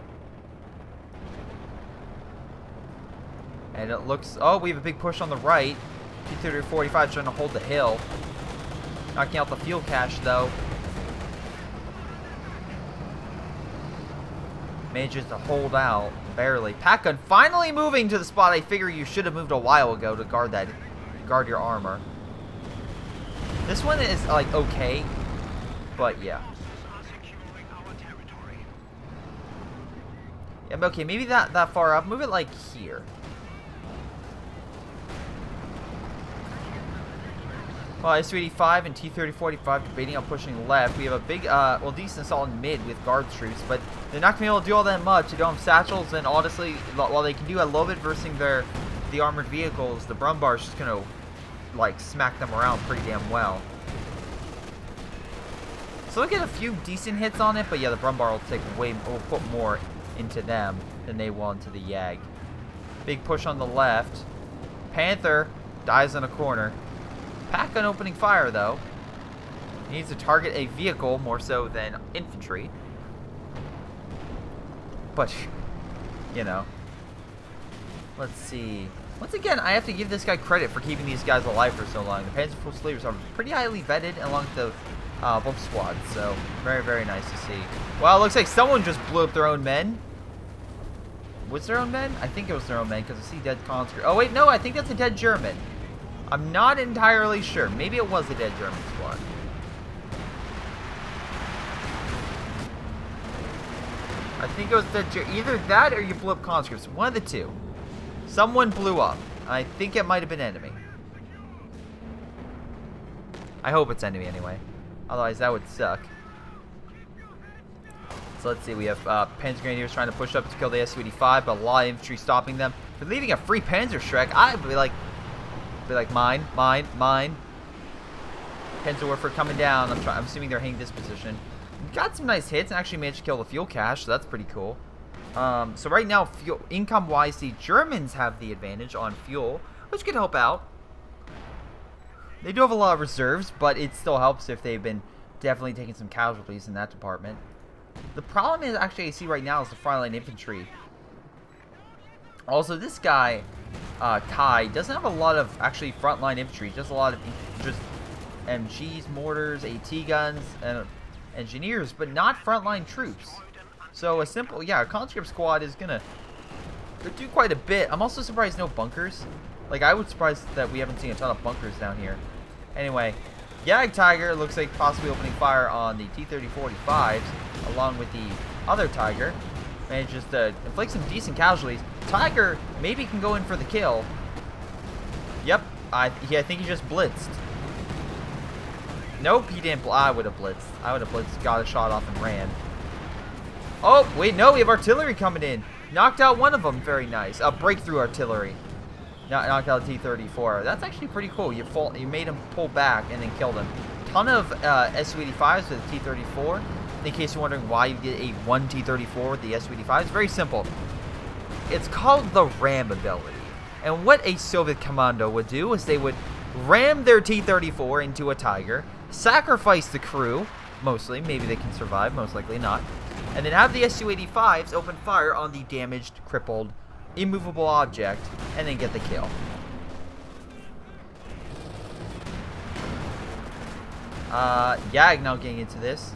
And it looks, oh, we have a big push on the right. T-30-45 trying to hold the hill. Knocking out the fuel cache, though. Manages to hold out, barely. Pack gun finally moving to the spot I figure you should have moved a while ago to guard your armor. This one is, like, okay, but yeah. Yeah, okay, maybe that far up. Move it, like, here. Well, S-285 and T-30-45 debating on pushing left. We have a big, well, decent solid mid with guard troops, but they're not going to be able to do all that much. They don't have satchels, and honestly, while they can do a little bit versus the armored vehicles, the Brumbar's just going to, like, smack them around pretty damn well. So they'll get a few decent hits on it, but yeah, the Brumbar will put more into them than they will into the Yag. Big push on the left. Panther dies in a corner. Pack gun opening fire, though. He needs to target a vehicle more so than infantry. But, you know. Let's see. Once again, I have to give this guy credit for keeping these guys alive for so long. The Panzer Fusiliers are pretty highly vetted along the both squads, so very, very nice to see. Wow, it looks like someone just blew up their own men. Was their own men? I think it was their own men because I see dead conscript. Oh wait, no, I think that's a dead German. I'm not entirely sure. Maybe it was a dead German squad. I think it was either that or you blew up conscripts. One of the two. Someone blew up. I think it might have been enemy. I hope it's enemy anyway. Otherwise, that would suck. So let's see. We have Panzer Grenadiers trying to push up to kill the Su-85, but a lot of infantry stopping them. For leaving a free Panzerschreck, I'd be like mine. Panzerwerfer coming down. I'm assuming they're hitting this position. Got some nice hits and actually managed to kill the fuel cache, so that's pretty cool. So right now, income-wise, the Germans have the advantage on fuel, which could help out. They do have a lot of reserves, but it still helps if they've been definitely taking some casualties in that department. The problem is actually I see right now is the frontline infantry. Also, this guy, Kai, doesn't have a lot of actually frontline infantry. Just a lot of just MGs, mortars, AT guns, and engineers, but not frontline troops. So a simple, yeah, a conscript squad is gonna do quite a bit. I'm also surprised no bunkers. Like, I was surprised that we haven't seen a ton of bunkers down here. Anyway, Yag Tiger looks like possibly opening fire on the T-30-45s, along with the other Tiger. Manages to inflict some decent casualties. Tiger maybe can go in for the kill. Yep, I think he just blitzed. Nope, he didn't. I would have blitzed. I would have blitzed, got a shot off, and ran. Oh, wait, no, we have artillery coming in. Knocked out one of them. Very nice. Breakthrough artillery. Knocked out T-34. That's actually pretty cool. You made him pull back and then killed him. Ton of Su-85s with the T-34. In case you're wondering why you get a 1 T-34 with the Su-85, it's very simple. It's called the ram ability. And what a Soviet commando would do is they would ram their T-34 into a Tiger, sacrifice the crew, mostly, maybe they can survive, most likely not, and then have the Su-85s open fire on the damaged, crippled, immovable object, and then get the kill. Yag now getting into this.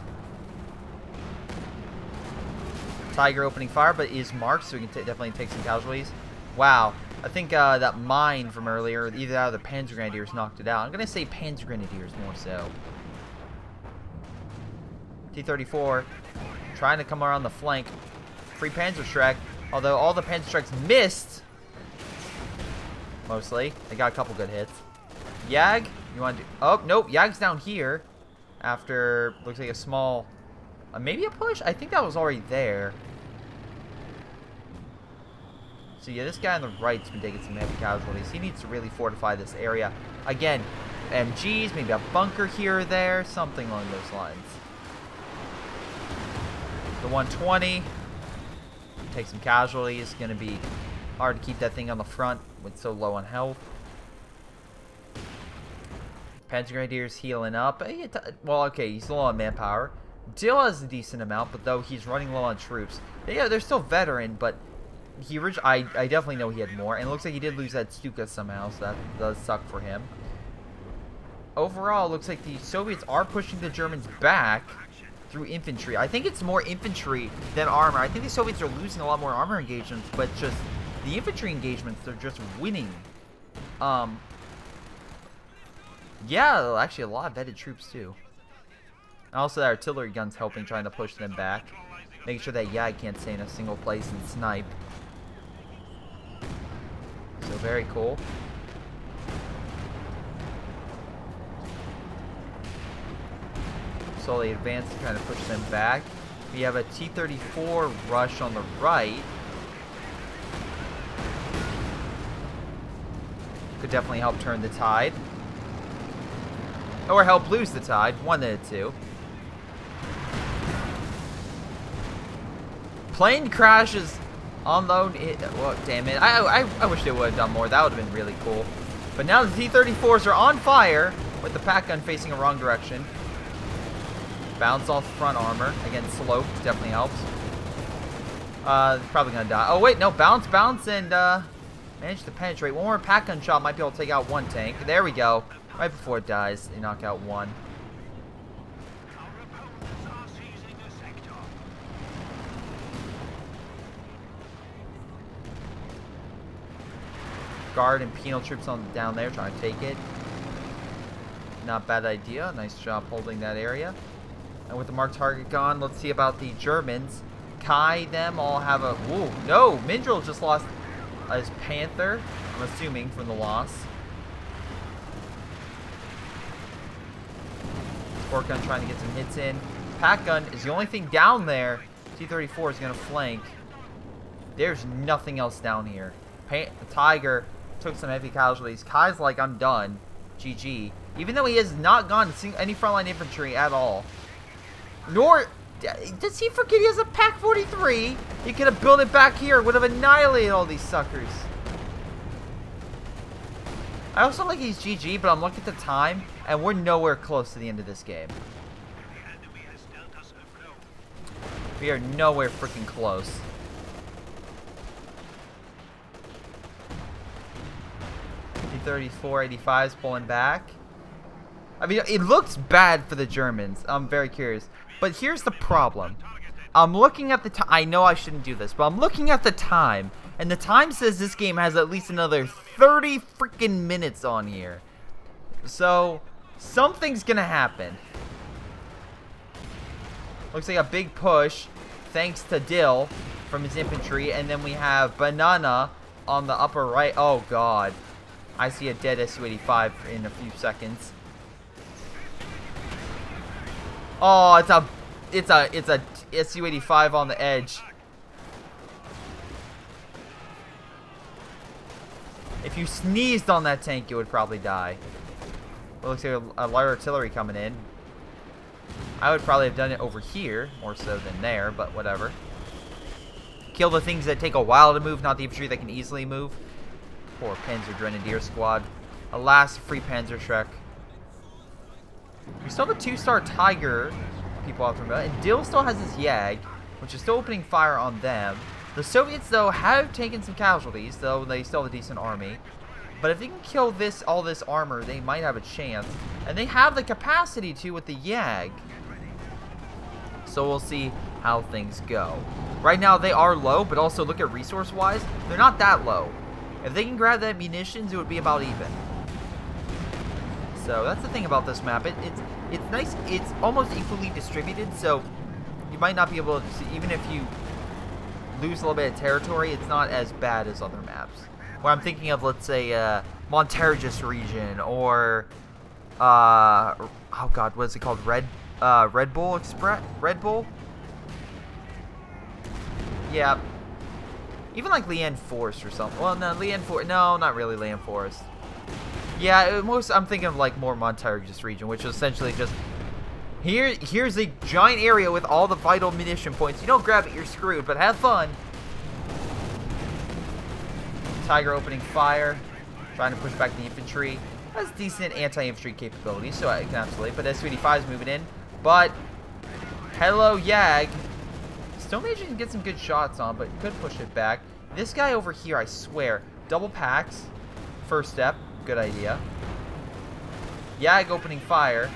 Tiger opening fire, but is marked, so we can definitely take some casualties. Wow. I think that mine from earlier, either out of the Panzer Grenadiers knocked it out. I'm going to say Panzer Grenadiers more so. T-34 trying to come around the flank. Free Panzerschreck. Although all the Panzerschrecks missed. Mostly. They got a couple good hits. Yag, you want to do... Oh, nope. Yag's down here. After, looks like a small... maybe a push? I think that was already there. So yeah, this guy on the right's been taking some heavy casualties. He needs to really fortify this area. Again, MGs, maybe a bunker here or there, something along those lines. The 120. Take some casualties. Going to be hard to keep that thing on the front with so low on health. Panzer Grenadier's healing up. Well, okay, he's low on manpower. Dill has a decent amount, but though he's running low on troops. Yeah, they're still veteran, but I definitely know he had more. And it looks like he did lose that Stuka somehow, so that does suck for him. Overall, it looks like the Soviets are pushing the Germans back through infantry. I think it's more infantry than armor. I think the Soviets are losing a lot more armor engagements, but just the infantry engagements, they're just winning. Yeah, actually a lot of vetted troops too. And also the artillery guns helping, trying to push them back. Making sure that Yag can't stay in a single place and snipe. So very cool. Slowly advance to kind of push them back. We have a T-34 rush on the right. Could definitely help turn the tide. Or help lose the tide. One of the two. Plane crashes on load. Well, damn it. I wish they would have done more. That would have been really cool. But now the T-34s are on fire with the pack gun facing a wrong direction. Bounce off front armor. Again, sloped. Definitely helps. Probably gonna die. Oh, wait. No. Bounce, and manage to penetrate. One more pack gun shot might be able to take out one tank. There we go. Right before it dies, they knock out one. Guard and penal troops down there trying to take it. Not bad idea. Nice job holding that area. And with the marked target gone, let's see about the Germans. Kai, them all have a... Whoa, no! Mindril just lost his Panther, I'm assuming, from the loss. Sport gun trying to get some hits in. Pack gun is the only thing down there. T-34 is going to flank. There's nothing else down here. Tiger took some heavy casualties. Kai's like, I'm done. GG. Even though he has not gone to any frontline infantry at all. Nor does he forget he has a Pack 43. He could have built it back here. Would have annihilated all these suckers. I also like he's GG, but I'm looking at the time, and we're nowhere close to the end of this game. We are nowhere freaking close. T-34, 85's pulling back. I mean, it looks bad for the Germans. I'm very curious. But here's the problem. I'm looking at the time. I know I shouldn't do this, but I'm looking at the time. And the time says this game has at least another 30 freaking minutes on here. So, something's going to happen. Looks like a big push, thanks to Dill from his infantry. And then we have Banana on the upper right. Oh, God. I see a dead Su-85 in a few seconds. Oh, it's a Su-85 on the edge. If you sneezed on that tank, you would probably die. Well, looks like a light artillery coming in. I would probably have done it over here, more so than there, but whatever. Kill the things that take a while to move, not the infantry that can easily move. Poor Panzer Grenadier squad. Alas, free Panzer Shrek. We still have a 2-star Tiger, people have to remember, and Dill still has his Yag, which is still opening fire on them. The Soviets, though, have taken some casualties, though they still have a decent army. But if they can kill all this armor, they might have a chance. And they have the capacity to with the Yag. So we'll see how things go. Right now, they are low, but also look at resource-wise, they're not that low. If they can grab that munitions, it would be about even. So that's the thing about this map. It's nice. It's almost equally distributed, so you might not be able to see, even if you lose a little bit of territory, it's not as bad as other maps. Where I'm thinking of, let's say, Montergis region, or oh God, what is it called? Red Bull Express? Red Bull? Yeah. Even like Lian Forest or something. Well, no, Lian Forest. No, not really Lian Forest. Yeah, I'm thinking of like more Montargus region, which is essentially just here's a giant area with all the vital munition points. You don't grab it, you're screwed, but have fun. Tiger opening fire, trying to push back the infantry. Has decent anti-infantry capabilities, so I can absolutely. But S-285 is moving in. But hello, Yag. Stone Mage can get some good shots on, but could push it back. This guy over here, I swear, double packs. First step, good idea. Yag opening fire.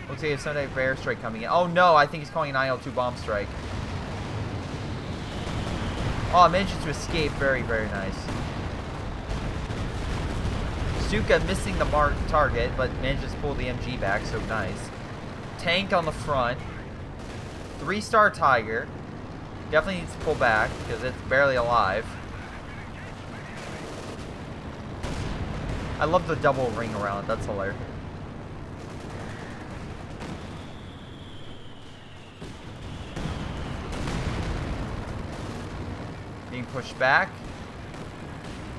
Looks like he has some type of airstrike coming in. Oh no, I think he's calling an IL-2 bomb strike. Oh, manages to escape. Very, very nice. Stuka missing the mark target, but manages to pull the MG back, so nice. Tank on the front. 3-star Tiger. Definitely needs to pull back, because it's barely alive. I love the double ring around. That's hilarious. Being pushed back.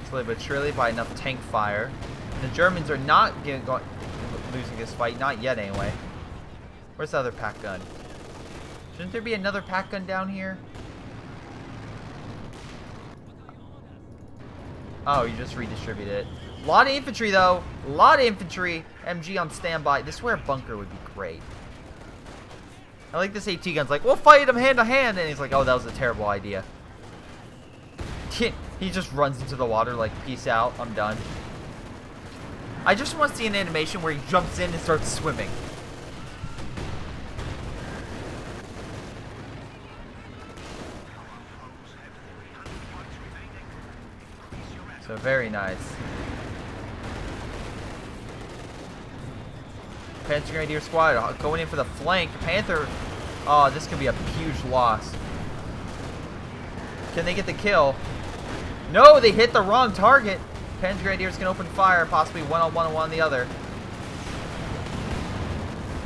Slowly but surely by enough tank fire. The Germans are not losing this fight. Not yet, anyway. Where's the other pack gun? Shouldn't there be another pack gun down here? Oh, you just redistributed it. A lot of infantry, though. A lot of infantry. MG on standby. This is where a bunker would be great. I like this AT gun's like, we'll fight him hand to hand. And he's like, oh, that was a terrible idea. He just runs into the water like, peace out, I'm done. I just want to see an animation where he jumps in and starts swimming. So very nice. Panther Grenadier Squad going in for the flank. Panther, oh, this could be a huge loss. Can they get the kill? No, they hit the wrong target. Panther Grenadiers can open fire, possibly one on one and one on the other.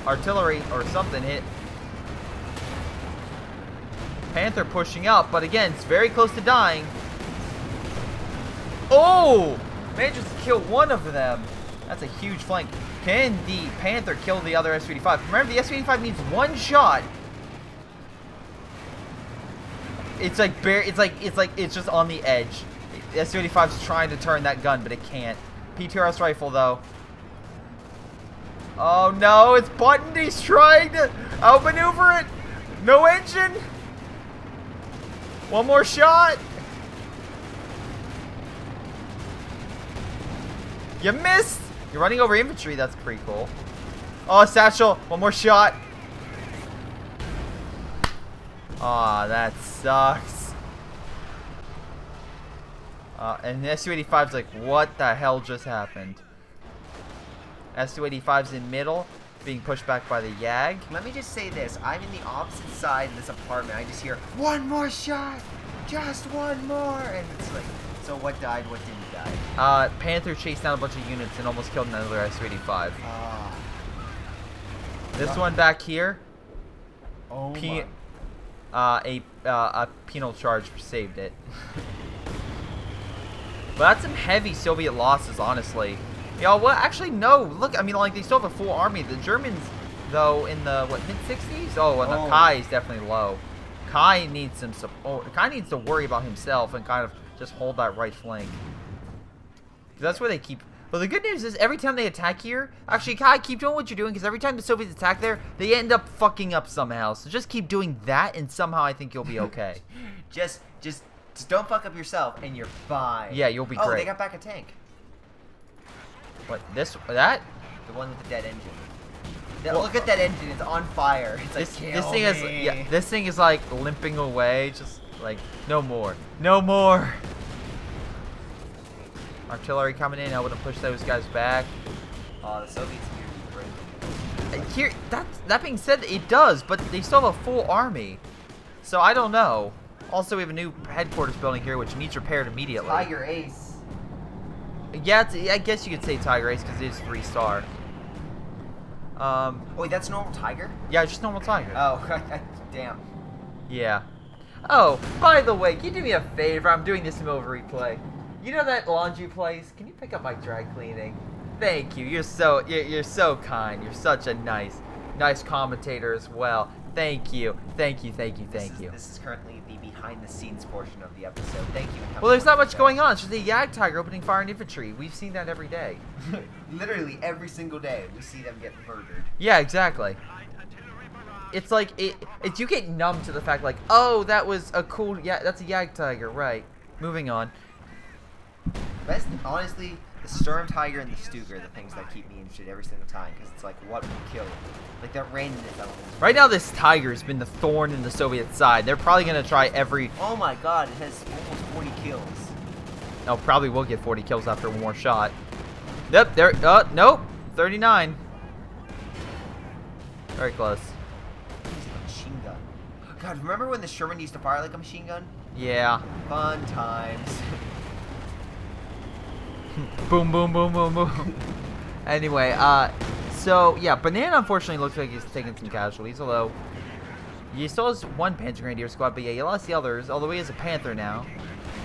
Artillery or something hit. Panther pushing up, but again, it's very close to dying. Oh! Manages to kill one of them. That's a huge flank. Can the Panther kill the other S-285? Remember, the S-285 needs one shot. It's like it's just on the edge. The S-285 is trying to turn that gun, but it can't. PTRS rifle though. Oh no, it's buttoned. He's trying to outmaneuver it. No engine. One more shot. You missed. You're running over infantry. That's pretty cool. Oh, satchel. One more shot. Aw, oh, that sucks. And the S-285's like, what the hell just happened? S-285's in middle, being pushed back by the Yag. Let me just say this. I'm in the opposite side of this apartment. I just hear, one more shot. Just one more. And it's like, so what died, what didn't die? Panther chased down a bunch of units and almost killed another S-285. This one back here. Oh my. A penal charge saved it. But that's some heavy Soviet losses, honestly. Yo, well, actually, no. Look, I mean, like, they still have a full army. The Germans, though, in the, what, mid-60s? Oh, and the Kai is definitely low. Kai needs some support. Kai needs to worry about himself and kind of just hold that right flank. That's where they keep... But the good news is, every time they attack here... Actually, Kai, keep doing what you're doing, because every time the Soviets attack there, they end up fucking up somehow. So just keep doing that, and somehow I think you'll be okay. Just don't fuck up yourself, and you're fine. Yeah, you'll be great. Oh, they got back a tank. What, that? The one with the dead engine. Look at that engine, it's on fire. It's like, this thing is, yeah, this thing is like limping away, just like, no more. No more! Artillery coming in, I would have pushed those guys back. The Soviets here break. Here, that being said, it does, but they still have a full army. So I don't know. Also, we have a new headquarters building here, which needs repaired immediately. Tiger Ace. Yeah, I guess you could say Tiger Ace because it is 3-star. Wait, that's normal Tiger? Yeah, just normal Tiger. Oh, damn. Yeah. Oh, by the way, can you do me a favor? I'm doing this Move replay. You know that laundry place? Can you pick up my dry cleaning? Thank you. You're so kind. You're such a nice commentator as well. Thank you. Thank you. This is currently the behind-the-scenes portion of the episode. Thank you. Well, there's not much going on. It's just a Yag Tiger opening fire on infantry. We've seen that every day. Literally every single day, we see them get murdered. Yeah, exactly. It's like you get numb to the fact, like, oh, that was a cool. Yeah, that's a Yag Tiger, right? Moving on. Best, honestly, the Sturm Tiger and the Stuka are the things that keep me interested every single time, because it's like, what will kill? Like that randomness element. Right now, this Tiger has been the thorn in the Soviet side. They're probably gonna try every. Oh my God! It has almost 40 kills. Oh, probably will get 40 kills after one more shot. Yep, there. Nope, 39. Very close. He's a machine gun. God, remember when the Sherman used to fire like a machine gun? Yeah. Fun times. Boom, boom, boom, boom, boom. Anyway, so yeah, Banana unfortunately looks like he's taking some casualties, although he still has one Panzer Grenadier squad, but yeah, he lost the others, although he has a Panther now.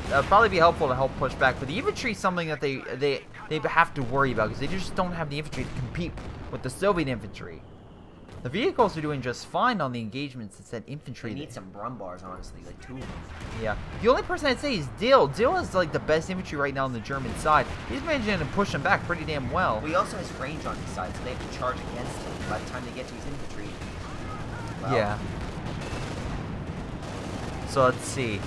That would probably be helpful to help push back, but the infantry is something that they have to worry about, because they just don't have the infantry to compete with the Soviet infantry. The vehicles are doing just fine on the engagements. It's that infantry. They need some Brumbars, honestly, like 2 of them. Yeah. The only person I'd say is Dill. Dill is like the best infantry right now on the German side. He's managing to push them back pretty damn well. He also has range on his side, so they have to charge against him. By the time they get to his infantry, well, yeah. So let's see.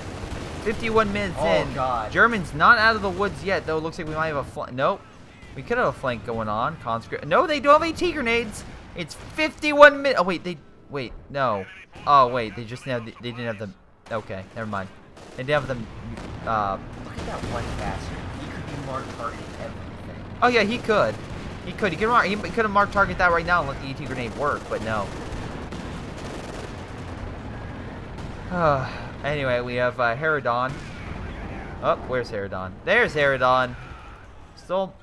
51 minutes in. God. Germans not out of the woods yet, though. It looks like we might have a flank. Nope. We could have a flank going on. No, they don't have AT grenades. It's 51 minutes. Oh wait, no. Oh wait, they didn't have the. Okay, never mind. They didn't have them. Look at that one bastard. He could be marked targeting everything. Oh yeah, he could. He could. He could have marked target that right now and let the AT grenade work, but no. Anyway, we have Herodon. Oh, where's Herodon? There's Herodon. Still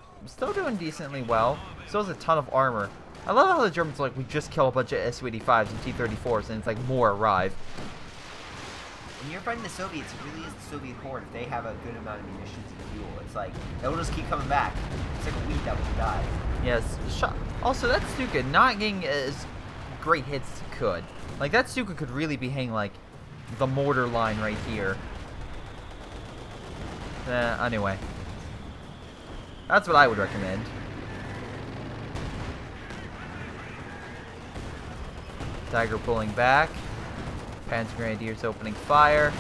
doing decently well. Still has a ton of armor. I love how the Germans are like, we just kill a bunch of Su-85s and T-34s, and it's like more arrive. When you're fighting the Soviets, it really is the Soviet horde. If they have a good amount of munitions and fuel, it's like, they'll just keep coming back. It's like a weed that will die. Yes. Also, that Stuka not getting as great hits as it could. Like, that Stuka could really be hanging, like, the mortar line right here. Anyway. That's what I would recommend. Tiger pulling back. Panzer Grenadiers opening fire.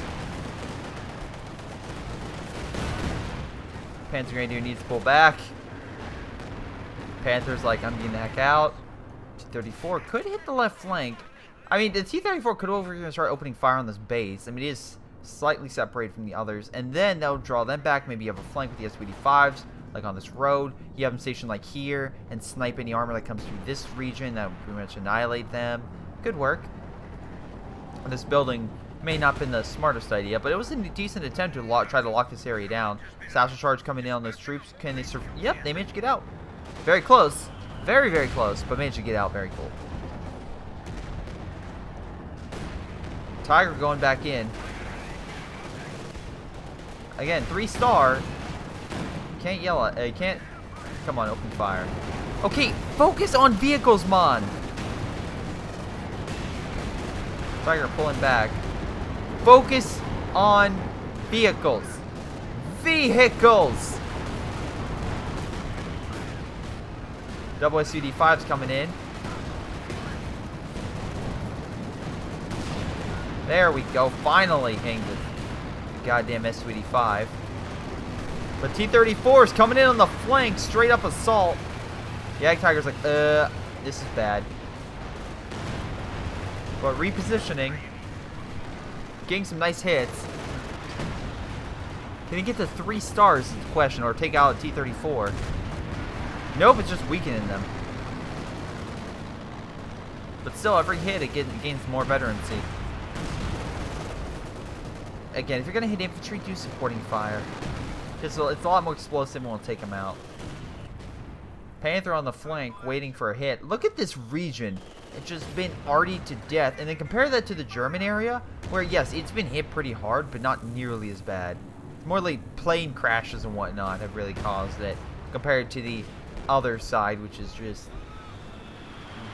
Panzer Grenadier needs to pull back. Panther's like, I'm getting the heck out. T-34 could hit the left flank. I mean, the T-34 could over here start opening fire on this base. I mean, it is slightly separated from the others. And then that'll draw them back. Maybe you have a flank with the Su-85s, like on this road. You have them stationed like here and snipe any armor that comes through this region. That would pretty much annihilate them. Good work. This building may not have been the smartest idea, but it was a decent attempt to try to lock this area down. Satchel charge coming in on those troops. Can they survive? Yep, they managed to get out. Very close. Very, very close, but managed to get out. Very cool. Tiger going back in. Again, 3-star. Can't yell at. You can't. Come on, open fire. Okay, focus on vehicles, man. Tiger pulling back. Focus on vehicles. Vehicles! Double SUD5's coming in. There we go. Finally hanged the goddamn SUD5. But T-34 is coming in on the flank. Straight up assault. Yag Tiger's like, this is bad. But repositioning. Getting some nice hits. Can he get to 3 stars is the question, or take out a T-34? Nope, it's just weakening them. But still, every hit it gains more veterancy. Again, if you're going to hit infantry, do supporting fire. It's a lot more explosive and will take them out. Panther on the flank, waiting for a hit. Look at this region. it's just been artied to death. And then compare that to the German area, where yes, it's been hit pretty hard, but not nearly as bad. More like plane crashes and whatnot have really caused it, compared to the other side, which is just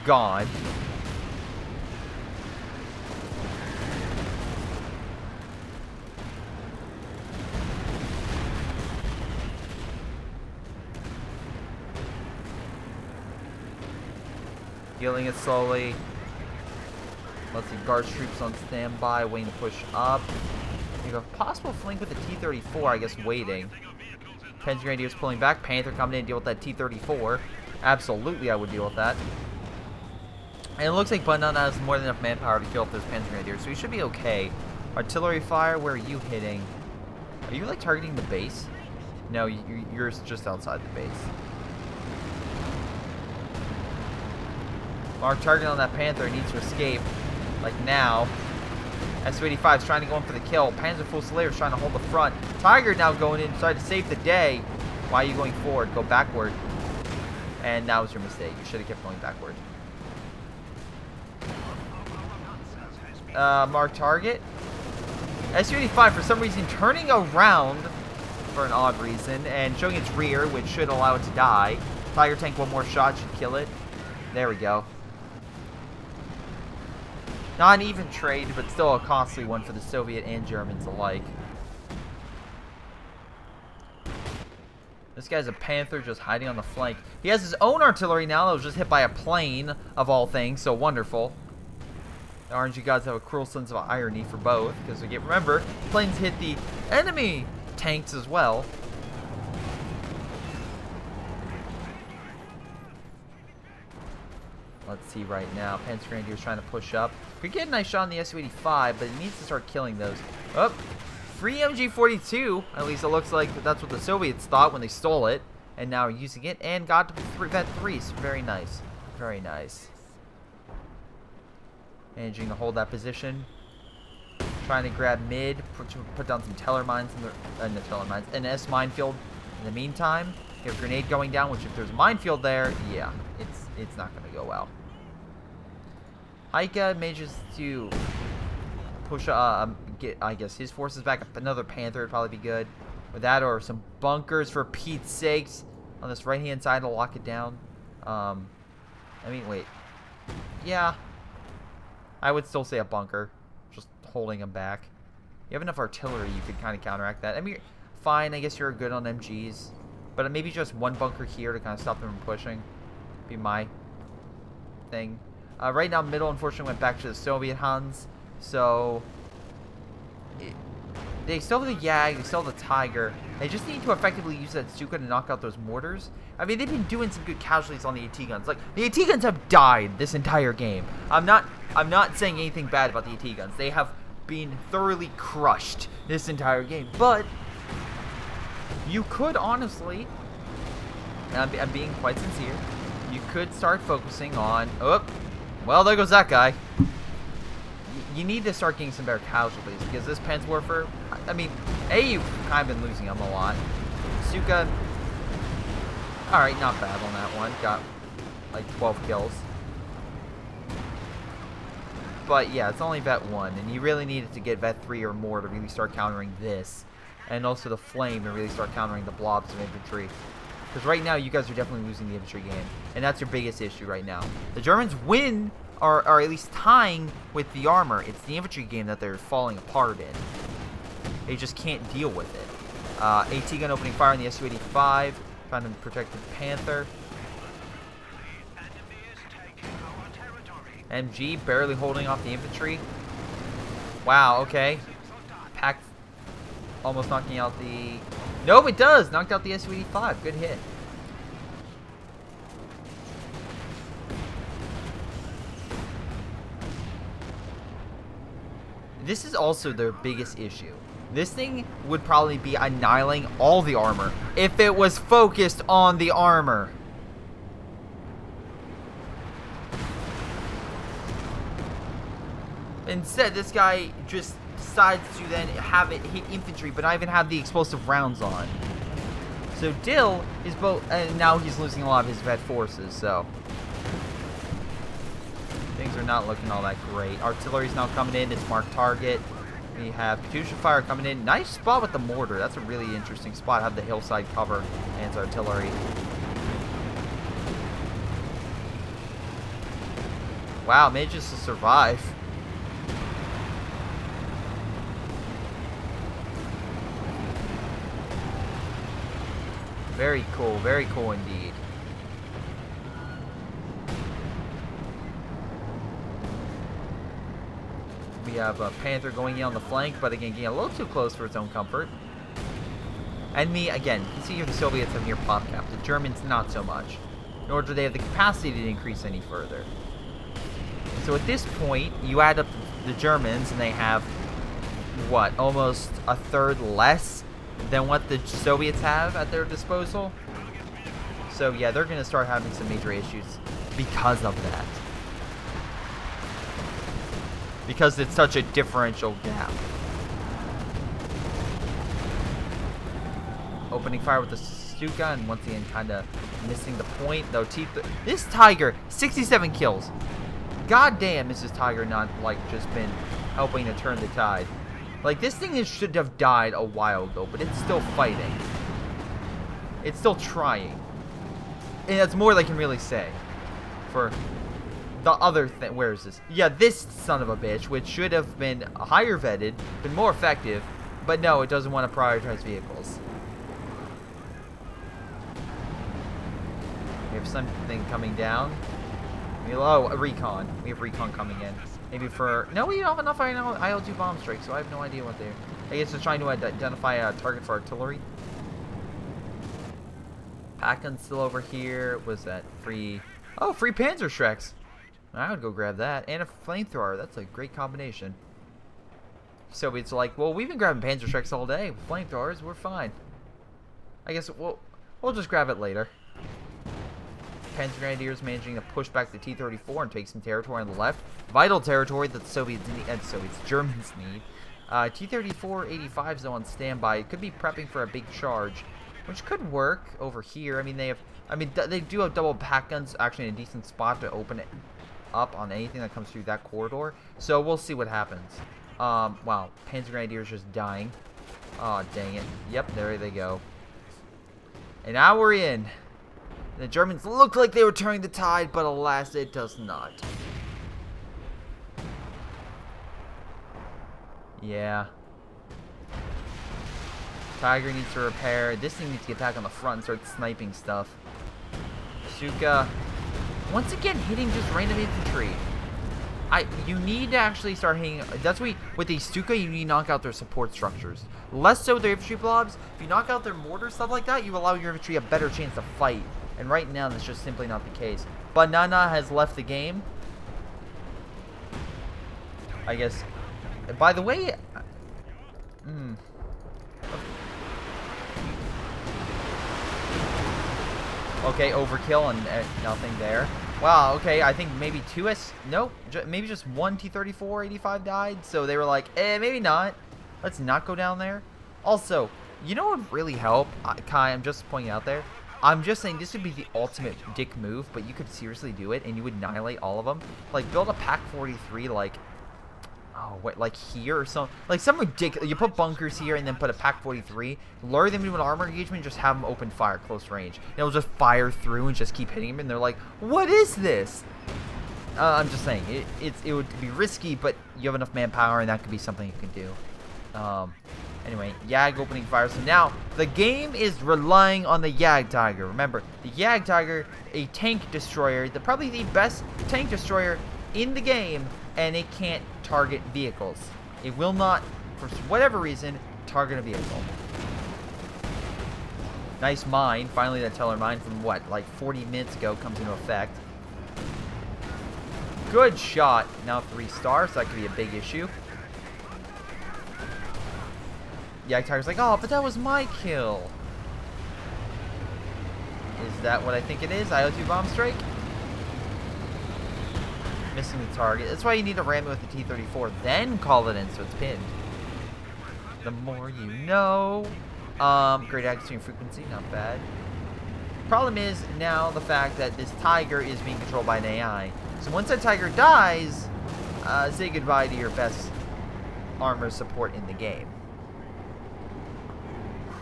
gone. Healing it slowly. Let's see, guards troops on standby, waiting to push up. We have a possible flank with the T-34, I guess, waiting. Panzer Grenadiers pulling back. Panther coming in to deal with that T-34. Absolutely, I would deal with that. And it looks like Bundon has more than enough manpower to kill off those Panzer Grenadiers, so he should be okay. Artillery fire, where are you hitting? Are you, like, targeting the base? No, you're just outside the base. Mark target on that Panther, needs to escape. Like now. Su-85 is trying to go in for the kill. Panzer Fusilier is trying to hold the front. Tiger now going inside to save the day. Why are you going forward? Go backward. And that was your mistake. You should have kept going backward. Mark target. Su-85 for some reason turning around for an odd reason and showing its rear, which should allow it to die. Tiger tank, one more shot should kill it. There we go. Not an even trade, but still a costly one for the Soviet and Germans alike. This guy's a Panther just hiding on the flank. He has his own artillery now that was just hit by a plane, of all things, so wonderful. The RNG gods have a cruel sense of irony for both, because remember, planes hit the enemy tanks as well. Let's see right now. Panzer Grenadier is trying to push up. We get a nice shot on the Su-85, but it needs to start killing those. Oh, free MG-42. At least it looks like that's what the Soviets thought when they stole it. And now are using it and got to Vet 3. So very nice. Very nice. Managing to hold that position. Trying to grab mid. Put down some Teller mines. An S minefield. In the meantime, you have a grenade going down, which if there's a minefield there, yeah, it's not going to go well. Haika manages to push, get, I guess, his forces back. Another Panther would probably be good. With that, or some bunkers for Pete's sakes on this right-hand side to lock it down. I mean, wait. Yeah. I would still say a bunker. Just holding them back. You have enough artillery, you could kind of counteract that. I mean, fine, I guess you're good on MGs. But maybe just one bunker here to kind of stop them from pushing. Be my thing. Right now, middle, unfortunately, went back to the Soviet Hans. So, they still have the Yag, they still have the Tiger. They just need to effectively use that Stuka to knock out those mortars. I mean, they've been doing some good casualties on the AT guns. Like, the AT guns have died this entire game. I'm not saying anything bad about the AT guns. They have been thoroughly crushed this entire game. But you could honestly, and I'm being quite sincere, you could start focusing on, oh, well, there goes that guy. You need to start getting some better casualties, because this Panzerwerfer, I mean, you've kind of been losing them a lot. Stuka, alright, not bad on that one. Got like 12 kills. But yeah, it's only Vet 1, and you really needed to get Vet 3 or more to really start countering this. And also the Flame to really start countering the blobs of infantry. Because right now, you guys are definitely losing the infantry game. And that's your biggest issue right now. The Germans win, or are at least tying with the armor. It's the infantry game that they're falling apart in. They just can't deal with it. AT gun opening fire on the Su-85. Trying to protect the Panther. MG barely holding off the infantry. Wow, okay. Packed, almost knocking out the... Nope, it does! Knocked out the Su-85. Good hit. This is also their biggest issue. This thing would probably be annihilating all the armor if it was focused on the armor. Instead, this guy just decides to then have it hit infantry, but not even have the explosive rounds on. So Dill is both, and now he's losing a lot of his vet forces, so. are not looking all that great. Artillery's now coming in. It's marked target. We have Katyusha fire coming in. Nice spot with the mortar. That's a really interesting spot. Have the hillside cover and its artillery. Wow, manages to survive. Very cool indeed. We have a Panther going in on the flank, but again, getting a little too close for its own comfort. Enemy, again, you see here the Soviets have near pop cap. The Germans, not so much. Nor do they have the capacity to increase any further. So at this point, you add up the Germans, and they have, what, almost a third less than what the Soviets have at their disposal. So yeah, they're going to start having some major issues because of that. Because it's such a differential gap. Opening fire with the Stuka, and once again kind of missing the point. Though this Tiger, 67 kills. God damn, is this Tiger not like just been helping to turn the tide. Like, this thing should have died a while ago, but it's still fighting. It's still trying. And that's more than I can really say. For the other thing, where is this? Yeah, this son of a bitch, which should have been higher vetted, been more effective, but no, it doesn't want to prioritize vehicles. We have something coming down. Oh, a recon. We have recon coming in. Maybe for... No, we don't have enough IL-2 bomb strikes, so I have no idea what they're... I guess they're trying to identify a target for artillery. Pack-gun's still over here. Was that free... Oh, free Panzer Shreks. I would go grab that. And a flamethrower. That's a great combination. So it's like, well, we've been grabbing Panzer Shreks all day. With flamethrowers, we're fine. I guess we'll just grab it later. Panzer Grenadiers managing to push back the T-34 and take some territory on the left. Vital territory that the Germans need. T-34-85s though on standby. It could be prepping for a big charge, which could work over here. I mean, they do have double pack guns actually in a decent spot to open it up on anything that comes through that corridor. So we'll see what happens. Wow, Panzer Grenadiers just dying. Oh, dang it. Yep, there they go. And now we're in. The Germans looked like they were turning the tide, but alas, it does not. Yeah. Tiger needs to repair. This thing needs to get back on the front and start sniping stuff. Stuka, once again, hitting just random infantry. You need to actually start hitting. That's why with these Stuka, you need to knock out their support structures. Less so their infantry blobs. If you knock out their mortar, stuff like that, you allow your infantry a better chance to fight. And right now, that's just simply not the case. Banana has left the game. I guess. By the way, okay, overkill and nothing there. Wow, okay, I think maybe maybe just one T-34-85 died. So they were like, maybe not. Let's not go down there. Also, you know what would really help? Kai, I'm just pointing out there. I'm just saying this would be the ultimate dick move, but you could seriously do it and you would annihilate all of them. Like, build a Pack 43 like here or something. Like some ridiculous. You put bunkers here and then put a Pack 43, lure them into an armor engagement, just have them open fire close range. And it'll just fire through and just keep hitting them, and they're like, what is this? I'm just saying, it would be risky, but you have enough manpower and that could be something you can do. Anyway, Yag opening fire. So now, the game is relying on the Yag Tiger. Remember, the Yag Tiger, a tank destroyer, probably the best tank destroyer in the game, and it can't target vehicles. It will not, for whatever reason, target a vehicle. Nice mine. Finally, that Teller mine from, what, like 40 minutes ago comes into effect. Good shot. Now 3 stars, so that could be a big issue. Yag Tiger's like, oh, but that was my kill. Is that what I think it is? IO2 bomb strike? Missing the target. That's why you need to ram it with the T-34, then call it in so it's pinned. The more you know. Great accuracy frequency, not bad. Problem is now the fact that this Tiger is being controlled by an AI. So once that Tiger dies, say goodbye to your best armor support in the game.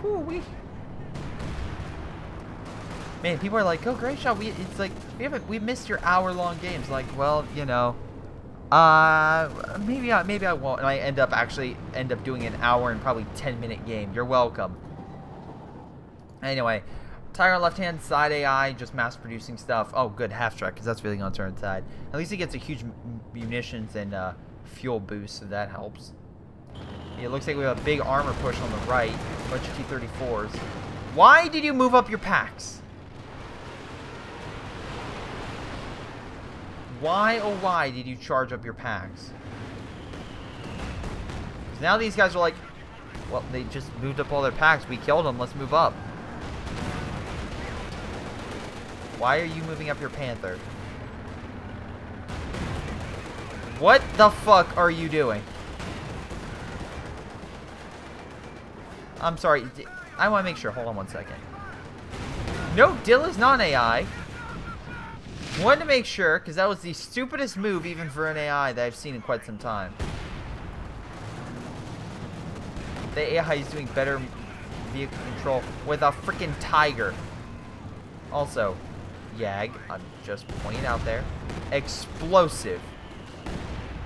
Whew-wee. Man, people are like, "Oh, Greyshot, it's like we missed your hour-long games." Like, well, you know, maybe I won't, and I end up doing an hour and probably 10-minute game. You're welcome. Anyway, Tiger on left-hand side AI, just mass-producing stuff. Oh, good, half-track, because that's really gonna turn side. At least he gets a huge munitions and fuel boost, so that helps. It looks like we have a big armor push on the right. A bunch of T-34s. Why did you move up your packs? Why, oh why, did you charge up your packs? Because now these guys are like, well, they just moved up all their packs. We killed them. Let's move up. Why are you moving up your Panther? What the fuck are you doing? I'm sorry. I want to make sure. Hold on one second. No, Dilla's not an AI. Wanted to make sure, because that was the stupidest move even for an AI that I've seen in quite some time. The AI is doing better vehicle control with a freaking Tiger. Also, Yag, I'm just pointing out there. Explosive.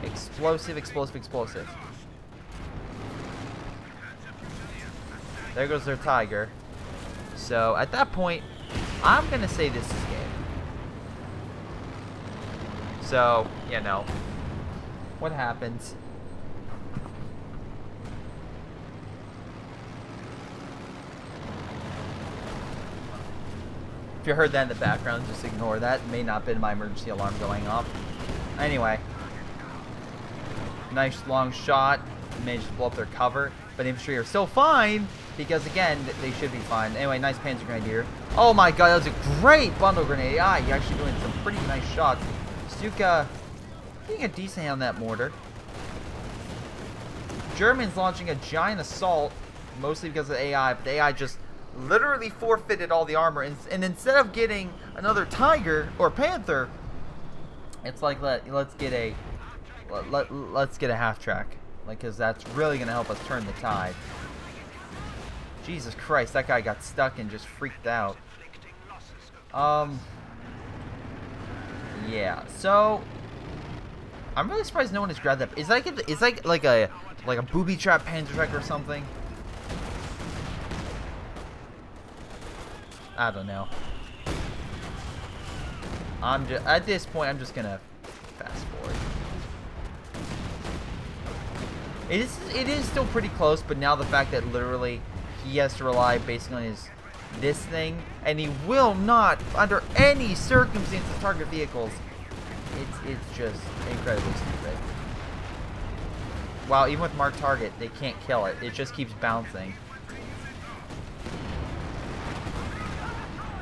Explosive, explosive, explosive. There goes their Tiger. So, at that point, I'm going to say this is game. So, you know, what happens? If you heard that in the background, just ignore that. It may not have been my emergency alarm going off. Anyway. Nice long shot. Managed to blow up their cover. But infantry are still fine, because again, they should be fine. Anyway, nice Panzer Grenadier. Oh my god, that was a great bundle grenade. Ah, you're actually doing some pretty nice shots. Stuka getting a decent hand on that mortar. Germans launching a giant assault, mostly because of the AI, but the AI just literally forfeited all the armor. And instead of getting another Tiger or Panther, it's like let's get a half track. Like, because that's really going to help us turn the tide. Jesus Christ, that guy got stuck and just freaked out. Yeah, so I'm really surprised no one has grabbed that. Is like a booby trap Panzer Trek or something? I don't know. At this point, I'm just gonna fast forward. It is still pretty close, but now the fact that literally he has to rely basically on this thing, and he will not, under any circumstances, target vehicles. It's just incredibly stupid. Wow, even with marked target, they can't kill it. It just keeps bouncing.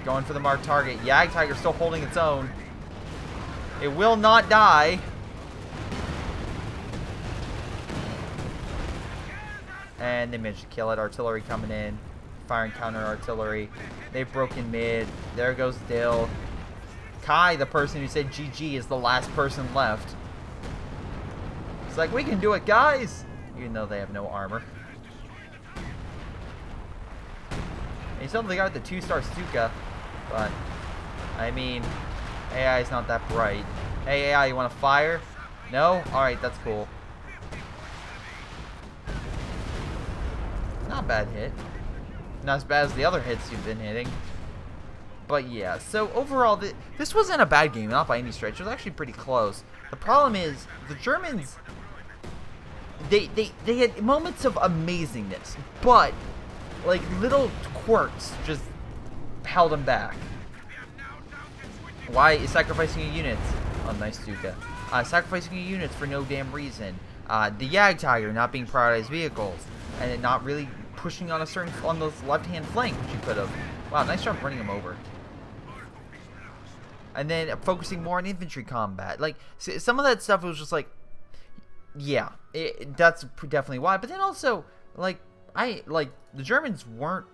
Going for the marked target. Yag Tiger still holding its own. It will not die. And they managed to kill it. Artillery coming in. Firing counter artillery. They've broken mid. There goes Dill. Kai, the person who said GG, is the last person left. It's like, we can do it, guys! Even though they have no armor. And you still have the guy with the 2-star Stuka. But, I mean, AI is not that bright. Hey, AI, you want to fire? No? Alright, that's cool. Not a bad hit. Not as bad as the other hits you've been hitting. But yeah, so overall, this wasn't a bad game, not by any stretch. It was actually pretty close. The problem is, the Germans, they had moments of amazingness, but like little quirks just held them back. Why is sacrificing your units? Oh, nice Stuka. Sacrificing your units for no damn reason. The Yag Tiger not being prioritized vehicles, and it not really pushing on the left-hand flank, which you could have. Wow, nice job running them over. And then focusing more on infantry combat. Like, some of that stuff was just like, yeah, that's definitely why. But then also, like, the Germans weren't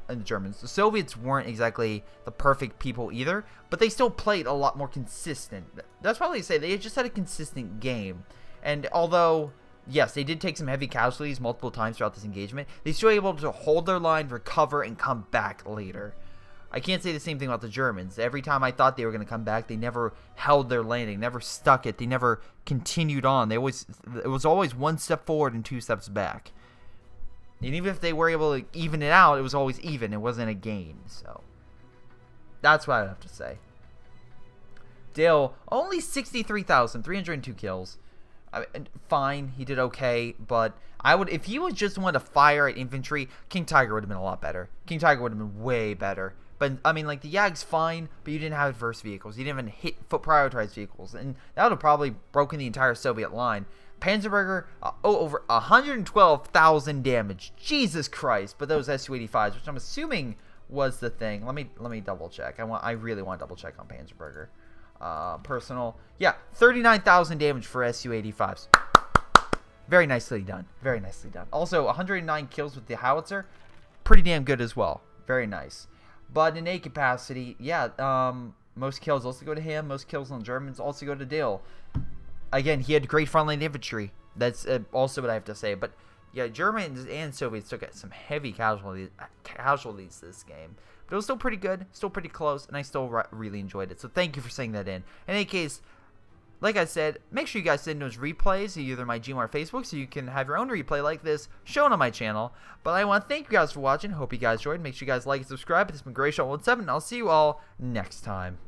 and the Germans. The Soviets weren't exactly the perfect people either, but they still played a lot more consistent. That's probably to say they just had a consistent game. And although, yes, they did take some heavy casualties multiple times throughout this engagement, they still were able to hold their line, recover, and come back later. I can't say the same thing about the Germans. Every time I thought they were going to come back, they never held their landing, never stuck it, they never continued on. It was always one step forward and 2 steps back. And even if they were able to even it out, it was always even. It wasn't a gain. So that's what I have to say. Dale, only 63,302 kills. Fine, he did okay, but I would, if he was just one to fire at infantry, King Tiger would have been a lot better. King Tiger would have been way better. But I mean, like, the Yag's fine, but you didn't have adverse vehicles. You didn't even hit foot prioritized vehicles, and that would have probably broken the entire Soviet line. Panzerberger, over 112,000 damage. Jesus Christ! But those Su-85s, which I'm assuming was the thing. Let me double check. I really want to double check on Panzerberger. Personal, yeah, 39,000 damage for Su-85s. Very nicely done. Very nicely done. Also, 109 kills with the howitzer, pretty damn good as well. Very nice. But in A capacity, yeah, most kills also go to him. Most kills on Germans also go to Dill. Again, he had great frontline infantry. That's also what I have to say. But yeah, Germans and Soviets took some heavy casualties this game. But it was still pretty good, still pretty close, and I still really enjoyed it. So thank you for saying that in. In any case, like I said, make sure you guys send those replays to either my Gmail or Facebook so you can have your own replay like this shown on my channel. But I want to thank you guys for watching. Hope you guys enjoyed. Make sure you guys like and subscribe. This has been Greyshot17, and I'll see you all next time.